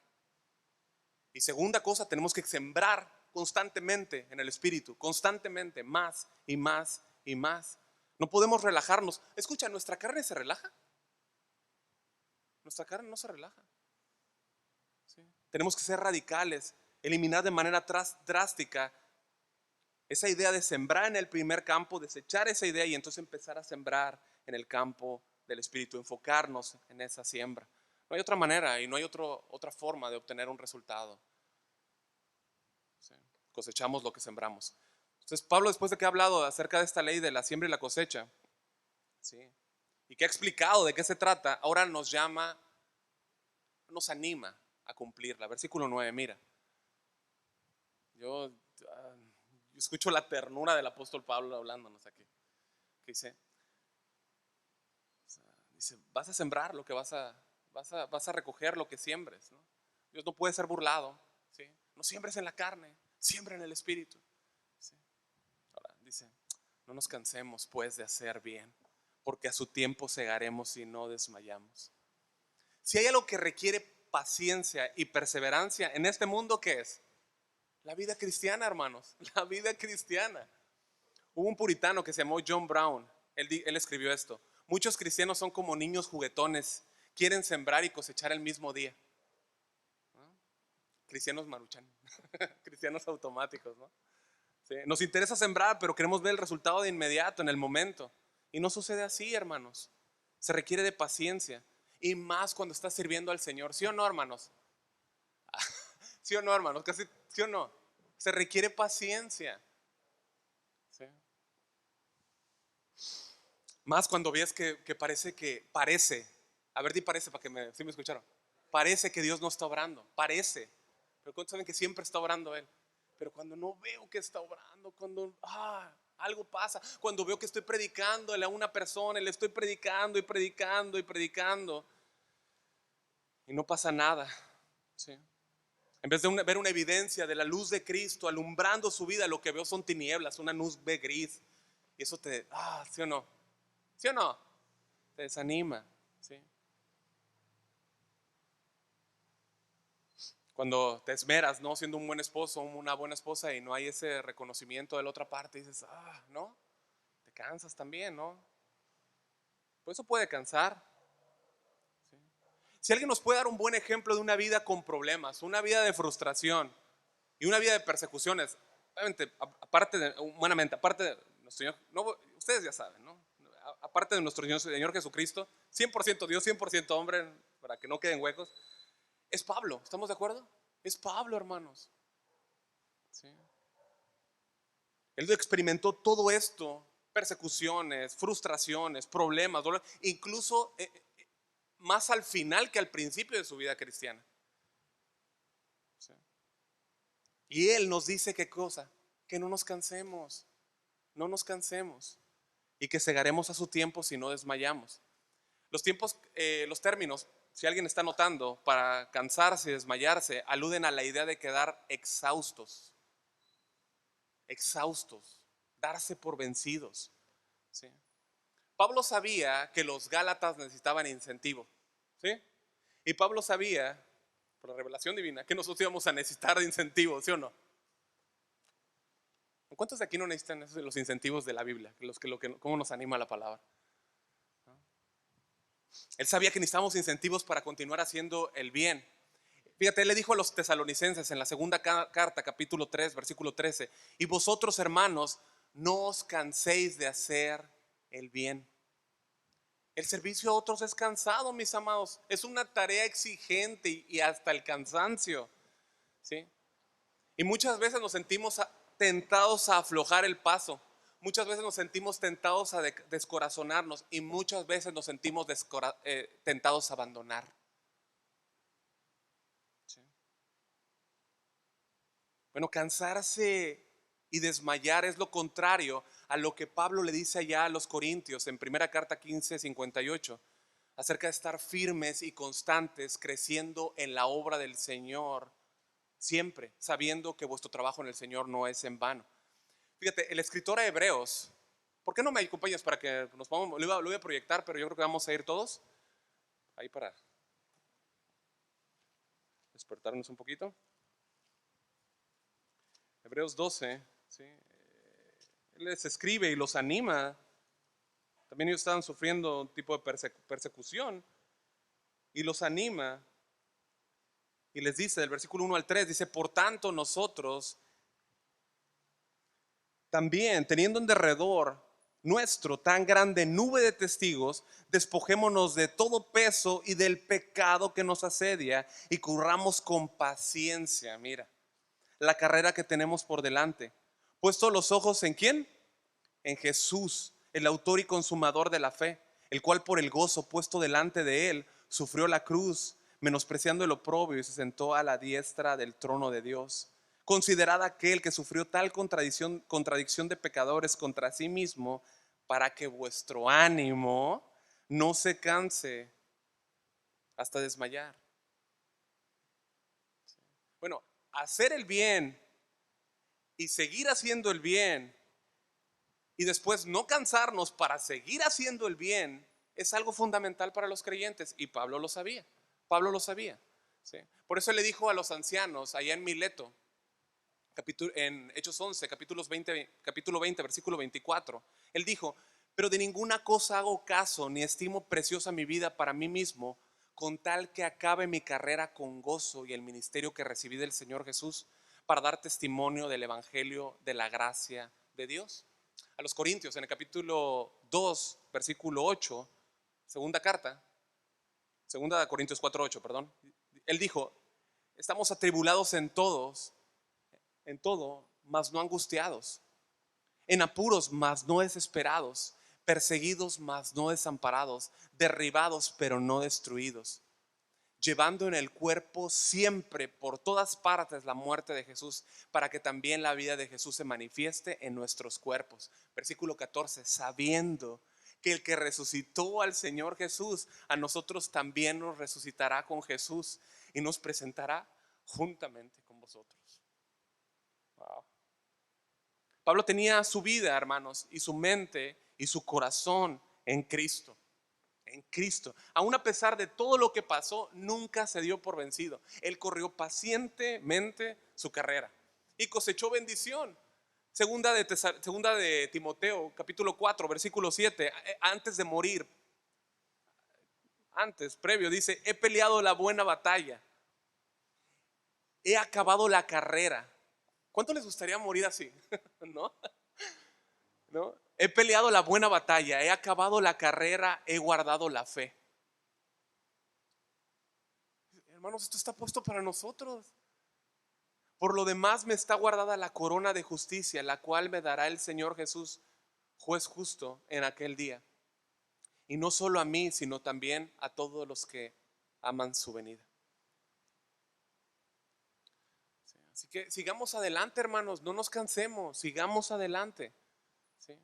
Y segunda cosa, tenemos que sembrar constantemente en el espíritu, constantemente, más y más y más. No podemos relajarnos. Escucha, ¿nuestra carne se relaja? Nuestra carne no se relaja. ¿Sí? Tenemos que ser radicales, eliminar de manera drástica esa idea de sembrar en el primer campo, desechar esa idea y entonces empezar a sembrar en el campo del espíritu, enfocarnos en esa siembra. No hay otra manera y no hay otra forma de obtener un resultado. ¿Sí? Cosechamos lo que sembramos. Entonces Pablo, después de que ha hablado acerca de esta ley de la siembra y la cosecha, ¿sí?, y que ha explicado de qué se trata, ahora nos llama, nos anima a cumplirla. Versículo 9, mira. Yo, yo escucho la ternura del apóstol Pablo hablándonos aquí. Que dice, vas a sembrar lo que vas a recoger lo que siembres, ¿no? Dios no puede ser burlado, ¿sí? No siembres en la carne, siembra en el espíritu, ¿sí? Ahora dice, no nos cansemos pues de hacer bien, porque a su tiempo segaremos y no desmayamos. Si hay algo que requiere paciencia y perseverancia en este mundo, ¿qué es? La vida cristiana, hermanos, la vida cristiana. Hubo un puritano que se llamó John Brown. Él escribió esto: muchos cristianos son como niños juguetones, quieren sembrar y cosechar el mismo día. ¿No? Cristianos maruchan, cristianos automáticos, ¿no? ¿Sí? Nos interesa sembrar, pero queremos ver el resultado de inmediato, en el momento. Y no sucede así, hermanos. Se requiere de paciencia. Y más cuando estás sirviendo al Señor. ¿Sí o no, hermanos? ¿Sí o no, hermanos? Casi, ¿sí o no? Se requiere paciencia. ¿Sí? Más cuando ves que parece. A ver, di parece para que ¿sí me escucharon? Parece que Dios no está obrando. Parece. Pero ¿cuántos saben que siempre está obrando Él? Pero cuando no veo que está obrando, cuando algo pasa, cuando veo que estoy predicándole a una persona, y le estoy predicando y predicando y predicando, y no pasa nada, ¿sí? En vez de ver una evidencia de la luz de Cristo alumbrando su vida, lo que veo son tinieblas, una nube gris. Y eso te, ¿sí o no? ¿Sí o no? Te desanima, ¿sí? Cuando te esmeras, ¿no?, siendo un buen esposo, una buena esposa, y no hay ese reconocimiento de la otra parte, dices, ¿no? Te cansas también, ¿no? Pues eso puede cansar, ¿sí? Si alguien nos puede dar un buen ejemplo de una vida con problemas, una vida de frustración y una vida de persecuciones, obviamente, humanamente, aparte de nuestro Señor, no, ustedes ya saben, ¿no? Aparte de nuestro Señor Jesucristo, 100% Dios, 100% hombre, para que no queden huecos, es Pablo, ¿estamos de acuerdo? Es Pablo, hermanos. ¿Sí? Él experimentó todo esto, persecuciones, frustraciones, problemas, dolor, incluso más al final que al principio de su vida cristiana. ¿Sí? Y Él nos dice qué cosa, que no nos cansemos, no nos cansemos y que cegaremos a su tiempo si no desmayamos. Los tiempos, los términos, si alguien está notando, para cansarse y desmayarse, aluden a la idea de quedar exhaustos, darse por vencidos. ¿Sí? Pablo sabía que los Gálatas necesitaban incentivo, ¿sí? Y Pablo sabía, por la revelación divina, que nosotros íbamos a necesitar de incentivo, ¿sí o no? ¿Cuántos de aquí no necesitan esos de los incentivos de la Biblia? ¿Cómo nos anima la palabra? Él sabía que necesitábamos incentivos para continuar haciendo el bien. Fíjate, él le dijo a los tesalonicenses en la segunda carta, capítulo 3, versículo 13: y vosotros, hermanos, no os canséis de hacer el bien. El servicio a otros es cansado, mis amados. Es una tarea exigente y hasta el cansancio, ¿sí? Y muchas veces nos sentimos tentados a aflojar el paso. Muchas veces nos sentimos tentados a descorazonarnos y muchas veces nos sentimos tentados a abandonar. ¿Sí? Bueno, cansarse y desmayar es lo contrario a lo que Pablo le dice allá a los Corintios en primera carta 15:58, acerca de estar firmes y constantes, creciendo en la obra del Señor, siempre sabiendo que vuestro trabajo en el Señor no es en vano. Fíjate, el escritor a Hebreos, ¿por qué no me acompañas para que nos pongamos? Lo voy a proyectar, pero yo creo que vamos a ir todos ahí para despertarnos un poquito. Hebreos 12, ¿sí? Él les escribe y los anima. También ellos estaban sufriendo un tipo de persecución y los anima y les dice, del versículo 1 al 3, dice: por tanto nosotros también, teniendo en derredor nuestro tan grande nube de testigos, despojémonos de todo peso y del pecado que nos asedia y corramos con paciencia, mira, la carrera que tenemos por delante, puesto los ojos ¿en quién? En Jesús, el autor y consumador de la fe, el cual por el gozo puesto delante de él sufrió la cruz, menospreciando el oprobio, y se sentó a la diestra del trono de Dios. Considerad aquel que sufrió tal contradicción de pecadores contra sí mismo, para que vuestro ánimo no se canse hasta desmayar. Bueno, hacer el bien y seguir haciendo el bien y después no cansarnos para seguir haciendo el bien es algo fundamental para los creyentes, y Pablo lo sabía. Pablo lo sabía, ¿sí? Por eso le dijo a los ancianos allá en Mileto, en Hechos 11, capítulo 20, versículo 24, él dijo: pero de ninguna cosa hago caso, ni estimo preciosa mi vida para mí mismo, con tal que acabe mi carrera con gozo y el ministerio que recibí del Señor Jesús, para dar testimonio del evangelio de la gracia de Dios. A los Corintios, en el capítulo 2, versículo 8, segunda de Corintios 4:8, perdón, él dijo: estamos atribulados en todo, mas no angustiados, en apuros, mas no desesperados, perseguidos, mas no desamparados, derribados, pero no destruidos, llevando en el cuerpo siempre por todas partes la muerte de Jesús, para que también la vida de Jesús se manifieste en nuestros cuerpos. Versículo 14, sabiendo que el que resucitó al Señor Jesús, a nosotros también nos resucitará con Jesús y nos presentará juntamente con vosotros. Wow. Pablo tenía su vida, hermanos, y su mente y su corazón en Cristo. En Cristo. Aún a pesar de todo lo que pasó, nunca se dio por vencido. Él corrió pacientemente su carrera y cosechó bendición. Segunda de Timoteo, capítulo 4, versículo 7, antes de morir, antes, previo, dice, he peleado la buena batalla, he acabado la carrera. ¿Cuánto les gustaría morir así? ¿No? ¿No? He peleado la buena batalla, he acabado la carrera, he guardado la fe. Hermanos, esto está puesto para nosotros. Por lo demás me está guardada la corona de justicia, la cual me dará el Señor Jesús, juez justo, en aquel día. Y no solo a mí, sino también a todos los que aman su venida. Así que sigamos adelante, hermanos, no nos cansemos, sigamos adelante. ¿Sí?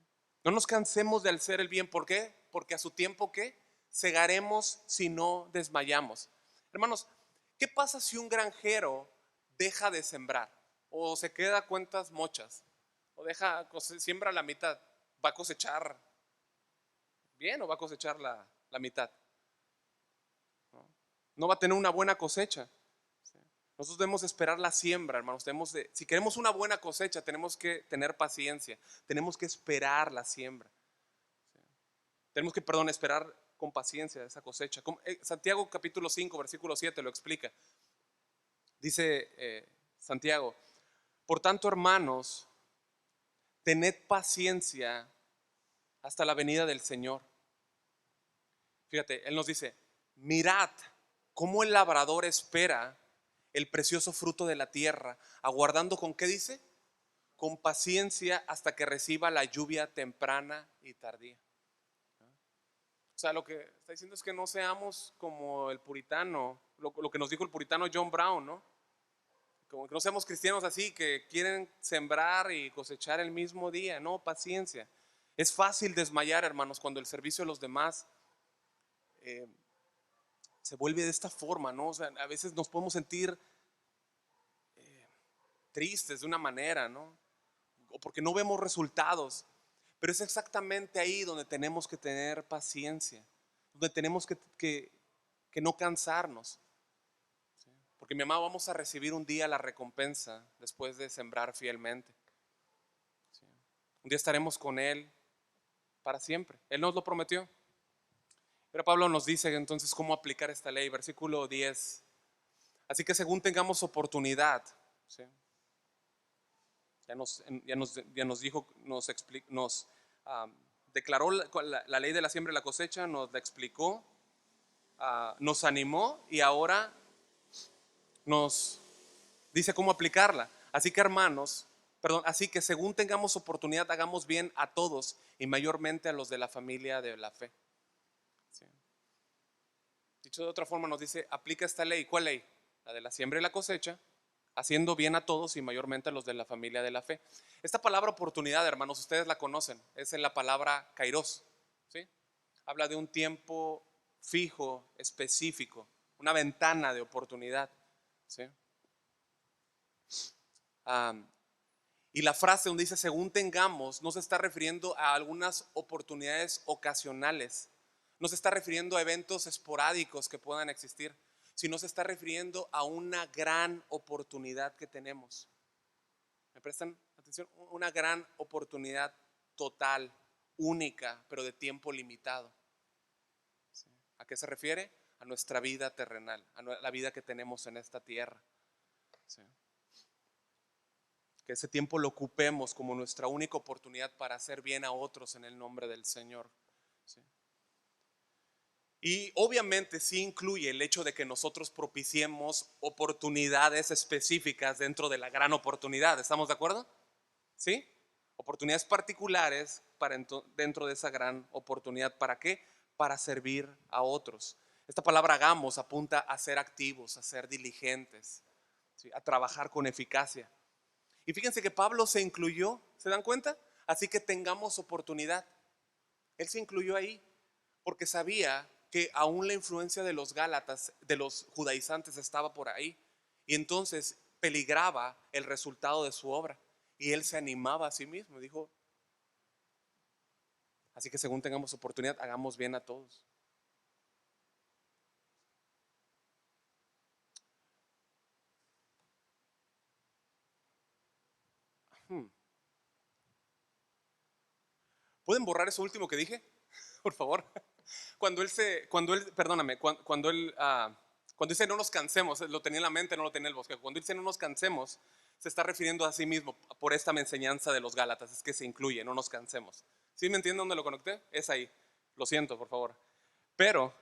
No nos cansemos de hacer el bien. ¿Por qué? Porque a su tiempo, ¿qué? Segaremos si no desmayamos. Hermanos, ¿qué pasa si un granjero deja de sembrar? O se queda a cuentas mochas. O siembra la mitad. ¿Va a cosechar bien o va a cosechar la mitad? ¿No? No va a tener una buena cosecha. Nosotros debemos esperar la siembra, hermanos. Si queremos una buena cosecha, tenemos que tener paciencia. Tenemos que esperar la siembra. Tenemos que, esperar con paciencia esa cosecha. Santiago capítulo 5, versículo 7 lo explica. Dice Santiago, por tanto, hermanos, tened paciencia hasta la venida del Señor. Fíjate, Él nos dice, mirad cómo el labrador espera el precioso fruto de la tierra, aguardando con qué dice, con paciencia hasta que reciba la lluvia temprana y tardía. O sea, lo que está diciendo es que no seamos como el puritano, lo que nos dijo el puritano John Brown, ¿no? Como que no seamos cristianos así, que quieren sembrar y cosechar el mismo día. No, paciencia. Es fácil desmayar, hermanos, cuando el servicio de los demás se vuelve de esta forma, ¿no? O sea, a veces nos podemos sentir tristes de una manera, ¿no? O porque no vemos resultados. Pero es exactamente ahí donde tenemos que tener paciencia, donde tenemos que no cansarnos. ¿Sí? Porque mi amado, vamos a recibir un día la recompensa después de sembrar fielmente. ¿Sí? Un día estaremos con Él para siempre. Él nos lo prometió. Pero Pablo nos dice entonces cómo aplicar esta ley. Versículo 10. Así que según tengamos oportunidad, ¿sí? Ya nos dijo, nos declaró la ley de la siembra y la cosecha, nos la explicó, nos animó y ahora nos dice cómo aplicarla. Así que hermanos, así que según tengamos oportunidad, hagamos bien a todos y mayormente a los de la familia de la fe. ¿Sí? Dicho de otra forma, nos dice, aplica esta ley. ¿Cuál ley? La de la siembra y la cosecha, haciendo bien a todos y mayormente a los de la familia de la fe. Esta palabra oportunidad, hermanos, ustedes la conocen, es en la palabra kairos, ¿sí? Habla de un tiempo fijo, específico, una ventana de oportunidad, ¿sí? Y la frase donde dice según tengamos no se está refiriendo a algunas oportunidades ocasionales, no se está refiriendo a eventos esporádicos que puedan existir, sino se está refiriendo a una gran oportunidad que tenemos. ¿Me prestan atención? Una gran oportunidad total, única, pero de tiempo limitado. ¿Sí? ¿A qué se refiere? A nuestra vida terrenal, a la vida que tenemos en esta tierra. ¿Sí? Que ese tiempo lo ocupemos como nuestra única oportunidad para hacer bien a otros en el nombre del Señor. ¿Sí? Y obviamente sí incluye el hecho de que nosotros propiciemos oportunidades específicas dentro de la gran oportunidad. ¿Estamos de acuerdo? ¿Sí? Oportunidades particulares dentro de esa gran oportunidad. ¿Para qué? Para servir a otros. Esta palabra hagamos apunta a ser activos, a ser diligentes, ¿sí? A trabajar con eficacia. Y fíjense que Pablo se incluyó, ¿se dan cuenta? Así que tengamos oportunidad. Él se incluyó ahí porque sabía que aún la influencia de los gálatas, de los judaizantes estaba por ahí. Y entonces peligraba el resultado de su obra. Y él se animaba a sí mismo. Dijo, así que según tengamos oportunidad, hagamos bien a todos. ¿Pueden borrar eso último que dije? Por favor. Perdóname, cuando dice no nos cansemos, lo tenía en la mente, no lo tenía en el bosquejo. Cuando dice no nos cansemos, se está refiriendo a sí mismo por esta enseñanza de los Gálatas, es que se incluye, no nos cansemos. ¿Sí me entiende dónde lo conecté? Es ahí. Lo siento, por favor. Pero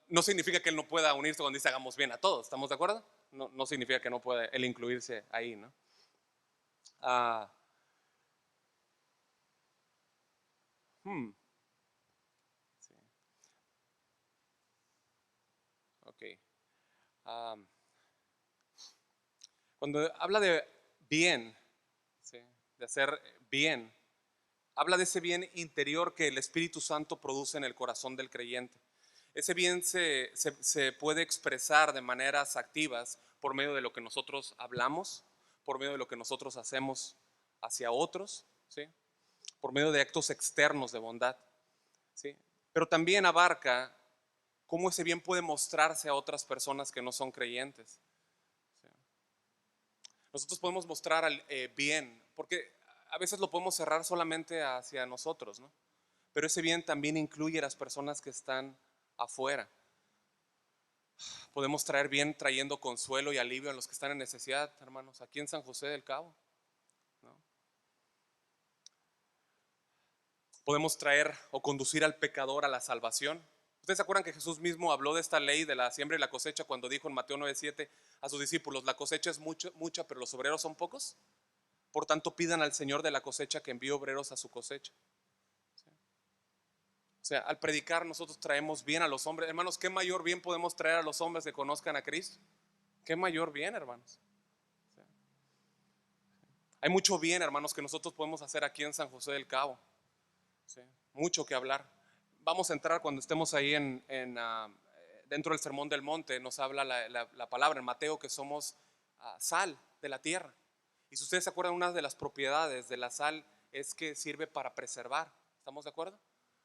no significa que él no pueda unirse cuando dice hagamos bien a todos, ¿estamos de acuerdo? No, no significa que no pueda él incluirse ahí, ¿no? Ah, hmm, sí, ok. Ah, cuando habla de bien, ¿sí? De hacer bien, habla de ese bien interior que el Espíritu Santo produce en el corazón del creyente. Ese bien se puede expresar de maneras activas por medio de lo que nosotros hablamos, por medio de lo que nosotros hacemos hacia otros, ¿sí? Por medio de actos externos de bondad, ¿sí? Pero también abarca cómo ese bien puede mostrarse a otras personas que no son creyentes. ¿Sí? Nosotros podemos mostrar bien, porque a veces lo podemos cerrar solamente hacia nosotros, ¿no? Pero ese bien también incluye a las personas que están afuera. Podemos traer bien trayendo consuelo y alivio a los que están en necesidad, hermanos, aquí en San José del Cabo, ¿no? Podemos traer o conducir al pecador a la salvación. ¿Ustedes se acuerdan que Jesús mismo habló de esta ley de la siembra y la cosecha cuando dijo en Mateo 9:7 a sus discípulos, la cosecha es mucha, pero los obreros son pocos? Por tanto, pidan al Señor de la cosecha que envíe obreros a su cosecha. O sea, al predicar nosotros traemos bien a los hombres. Hermanos, ¿qué mayor bien podemos traer a los hombres que conozcan a Cristo? ¿Qué mayor bien, hermanos? Hay mucho bien, hermanos, que nosotros podemos hacer aquí en San José del Cabo. ¿Sí? Mucho que hablar. Vamos a entrar cuando estemos ahí dentro del Sermón del Monte. Nos habla la palabra en Mateo que somos sal de la tierra. Y si ustedes se acuerdan, una de las propiedades de la sal es que sirve para preservar. ¿Estamos de acuerdo?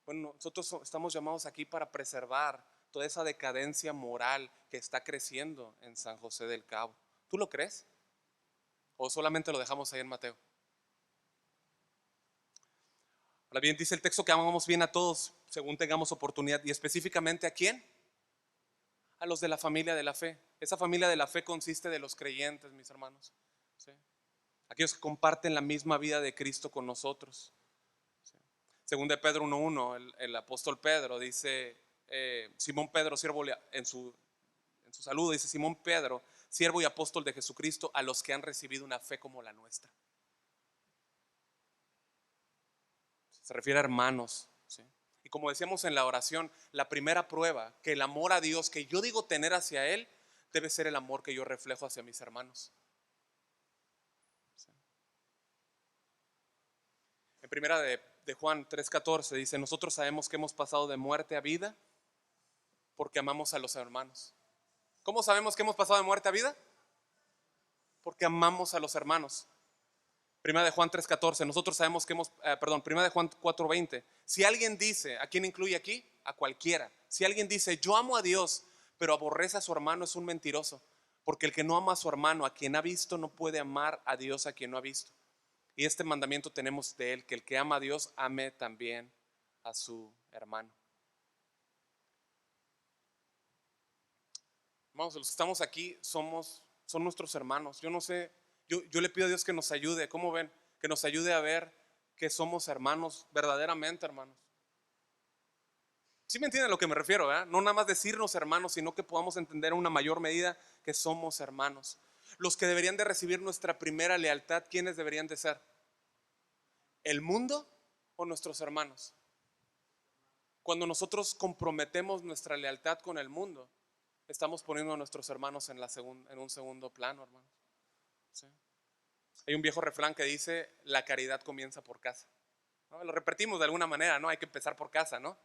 Bueno, nosotros estamos llamados aquí para preservar toda esa decadencia moral que está creciendo en San José del Cabo. ¿Tú lo crees? ¿O solamente lo dejamos ahí en Mateo? Ahora bien, dice el texto que amamos bien a todos según tengamos oportunidad. ¿Y específicamente a quién? A los de la familia de la fe. Esa familia de la fe consiste de los creyentes, mis hermanos, ¿sí? Aquellos que comparten la misma vida de Cristo con nosotros, ¿sí? Según de Pedro 1:1, el apóstol Pedro dice, Simón Pedro, siervo, en su saludo dice, Simón Pedro, siervo y apóstol de Jesucristo, a los que han recibido una fe como la nuestra. Se refiere a hermanos, ¿sí? Y como decíamos en la oración, la primera prueba que el amor a Dios que yo digo tener hacia Él debe ser el amor que yo reflejo hacia mis hermanos, ¿sí? En primera de Juan 3:14 dice, nosotros sabemos que hemos pasado de muerte a vida porque amamos a los hermanos. ¿Cómo sabemos que hemos pasado de muerte a vida? Porque amamos a los hermanos. Primera de Juan 3:14, nosotros sabemos que Primera de Juan 4:20, si alguien dice, ¿a quién incluye aquí? A cualquiera. Si alguien dice, yo amo a Dios, pero aborrece a su hermano, es un mentiroso, porque el que no ama a su hermano, a quien ha visto, no puede amar a Dios a quien no ha visto. Y este mandamiento tenemos de él, que el que ama a Dios, ame también a su hermano. Hermanos, los que estamos aquí son nuestros hermanos. Yo no sé, yo le pido a Dios que nos ayude, ¿cómo ven? Que nos ayude a ver que somos hermanos, verdaderamente hermanos. ¿Sí me entienden a lo que me refiero, ¿verdad? No nada más decirnos hermanos, sino que podamos entender en una mayor medida que somos hermanos. Los que deberían de recibir nuestra primera lealtad, ¿quiénes deberían de ser? ¿El mundo o nuestros hermanos? Cuando nosotros comprometemos nuestra lealtad con el mundo, estamos poniendo a nuestros hermanos en un segundo plano, hermanos, ¿sí? Hay un viejo refrán que dice, la caridad comienza por casa, ¿no? Lo repetimos de alguna manera, ¿no? Hay que empezar por casa, ¿no?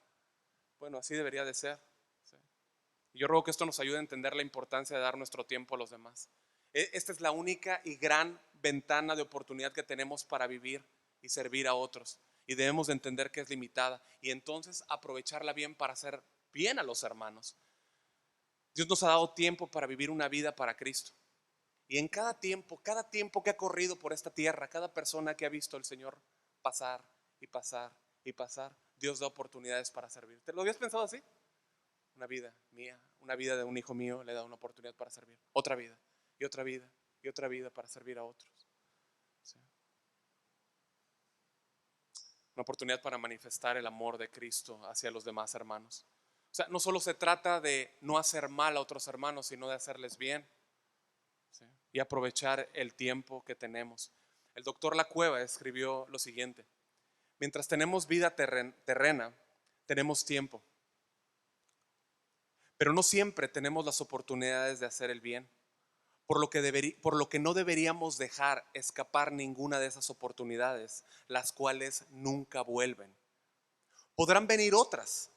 Bueno, así debería de ser, ¿sí? Y yo ruego que esto nos ayude a entender la importancia de dar nuestro tiempo a los demás. Esta es la única y gran ventana de oportunidad que tenemos para vivir y servir a otros. Y debemos de entender que es limitada y entonces aprovecharla bien para hacer bien a los hermanos. Dios nos ha dado tiempo para vivir una vida para Cristo. Y en cada tiempo que ha corrido por esta tierra, cada persona que ha visto al Señor pasar y pasar y pasar, Dios da oportunidades para servir. ¿Te lo habías pensado así? Una vida mía, una vida de un hijo mío le da una oportunidad para servir. Otra vida, y otra vida, y otra vida para servir a otros. ¿Sí? Una oportunidad para manifestar el amor de Cristo hacia los demás hermanos. O sea, no solo se trata de no hacer mal a otros hermanos, sino de hacerles bien. ¿Sí? Y aprovechar el tiempo que tenemos. El doctor Lacueva escribió lo siguiente: mientras tenemos vida terrena, tenemos tiempo, pero no siempre tenemos las oportunidades de hacer el bien, por lo que no deberíamos dejar escapar ninguna de esas oportunidades, las cuales nunca vuelven. Podrán venir otras,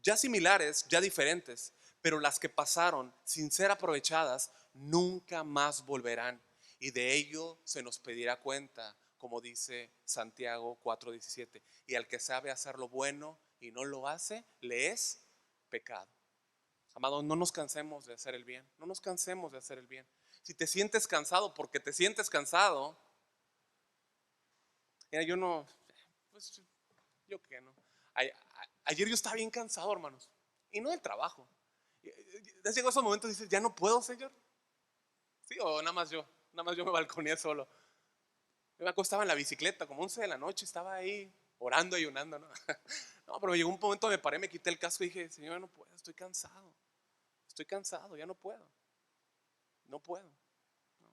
ya similares, ya diferentes, pero las que pasaron sin ser aprovechadas nunca más volverán, y de ello se nos pedirá cuenta, como dice Santiago 4:17, y al que sabe hacer lo bueno y no lo hace, le es pecado. Amados, no nos cansemos de hacer el bien, no nos cansemos de hacer el bien. Si te sientes cansado porque te sientes cansado, mira, yo no, pues yo qué no. Ayer yo estaba bien cansado, hermanos, y no del trabajo. Ya llegó esos momentos y dices, ya no puedo, Señor. Sí, o nada más yo me balconeé solo. Yo me acostaba en la bicicleta, como 11 de la noche, estaba ahí orando, ayunando, ¿no? No, pero llegó un momento, me paré, me quité el casco y dije, Señor, no puedo, estoy cansado, ya no puedo, no puedo. ¿No?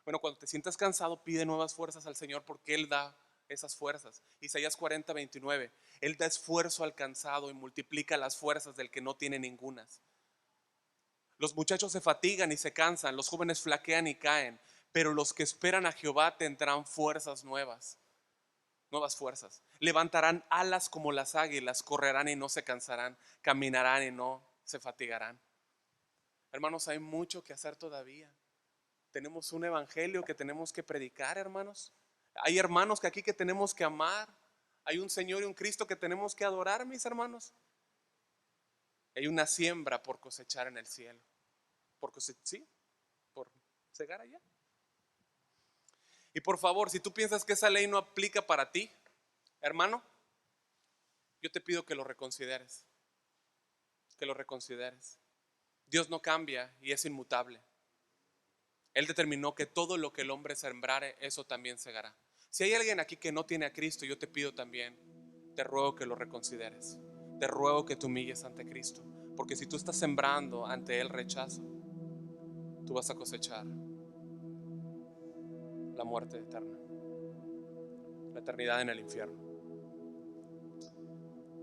Bueno, cuando te sientas cansado, pide nuevas fuerzas al Señor, porque Él da esas fuerzas. Isaías 40:29, Él da esfuerzo al cansado y multiplica las fuerzas del que no tiene ningunas. Los muchachos se fatigan y se cansan, los jóvenes flaquean y caen, pero los que esperan a Jehová tendrán fuerzas nuevas. Nuevas fuerzas. Levantarán alas como las águilas, correrán y no se cansarán, caminarán y no se fatigarán. Hermanos, hay mucho que hacer todavía. Tenemos un evangelio que tenemos que predicar, hermanos. Hay hermanos que aquí que tenemos que amar. Hay un Señor y un Cristo que tenemos que adorar, mis hermanos. Hay una siembra por cosechar en el cielo. Sí, por cegar allá. Y por favor, si tú piensas que esa ley no aplica para ti, hermano, yo te pido que lo reconsideres. Que lo reconsideres. Dios no cambia y es inmutable. Él determinó que todo lo que el hombre sembrare, eso también segará. Si hay alguien aquí que no tiene a Cristo, yo te pido también, te ruego que lo reconsideres. Te ruego que te humilles ante Cristo. Porque si tú estás sembrando ante Él rechazo, tú vas a cosechar la muerte eterna, la eternidad en el infierno.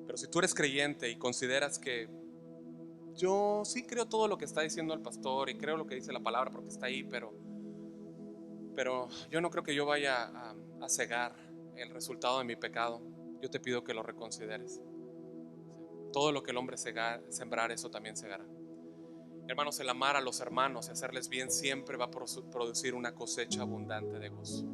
Pero si tú eres creyente y consideras que yo sí creo todo lo que está diciendo el pastor y creo lo que dice la palabra porque está ahí, pero yo no creo que yo vaya a cegar el resultado de mi pecado, yo te pido que lo reconsideres. Todo lo que el hombre sembrar, eso también segará. Hermanos, el amar a los hermanos y hacerles bien siempre va a producir una cosecha abundante de gozo.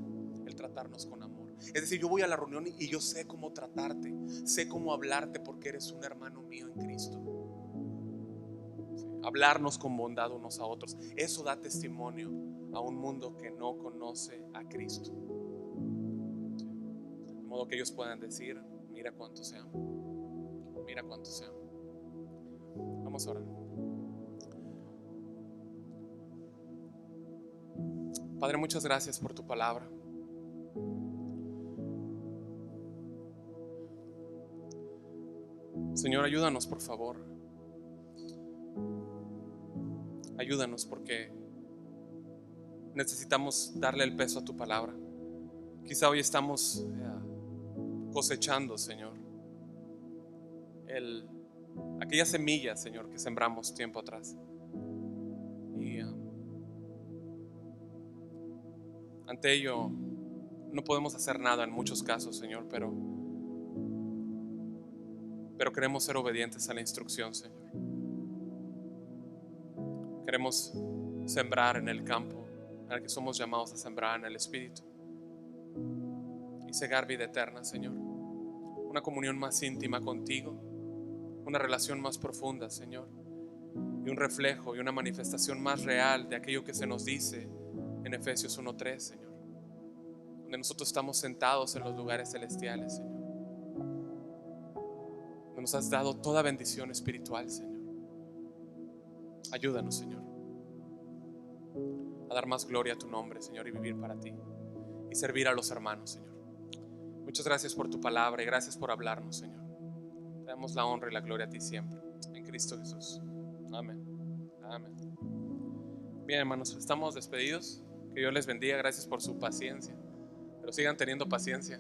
El tratarnos con amor. Es decir, yo voy a la reunión y yo sé cómo tratarte, sé cómo hablarte porque eres un hermano mío en Cristo. ¿Sí? Hablarnos con bondad unos a otros. Eso da testimonio a un mundo que no conoce a Cristo. ¿Sí? De modo que ellos puedan decir, mira cuánto se ama. Mira cuánto se ama. Vamos a orar. Padre, muchas gracias por tu palabra. Señor, ayúdanos por favor. Ayúdanos porque necesitamos darle el peso a tu palabra. Quizá hoy estamos cosechando, Señor, aquella semilla, Señor, que sembramos tiempo atrás. Y ante ello no podemos hacer nada en muchos casos, Señor, pero queremos ser obedientes a la instrucción, Señor. Queremos sembrar en el campo en el que somos llamados a sembrar, en el Espíritu, y cegar vida eterna, Señor. Una comunión más íntima contigo, una relación más profunda, Señor, y un reflejo y una manifestación más real de aquello que se nos dice en Efesios 1:3, Señor, donde nosotros estamos sentados en los lugares celestiales, Señor. Nos has dado toda bendición espiritual, Señor. Ayúdanos, Señor, a dar más gloria a tu nombre, Señor, y vivir para ti y servir a los hermanos, Señor. Muchas gracias por tu palabra y gracias por hablarnos, Señor. Te damos la honra y la gloria a ti siempre, en Cristo Jesús. Amén. Amén. Bien, hermanos, estamos despedidos. Que Dios les bendiga. Gracias por su paciencia, pero sigan teniendo paciencia.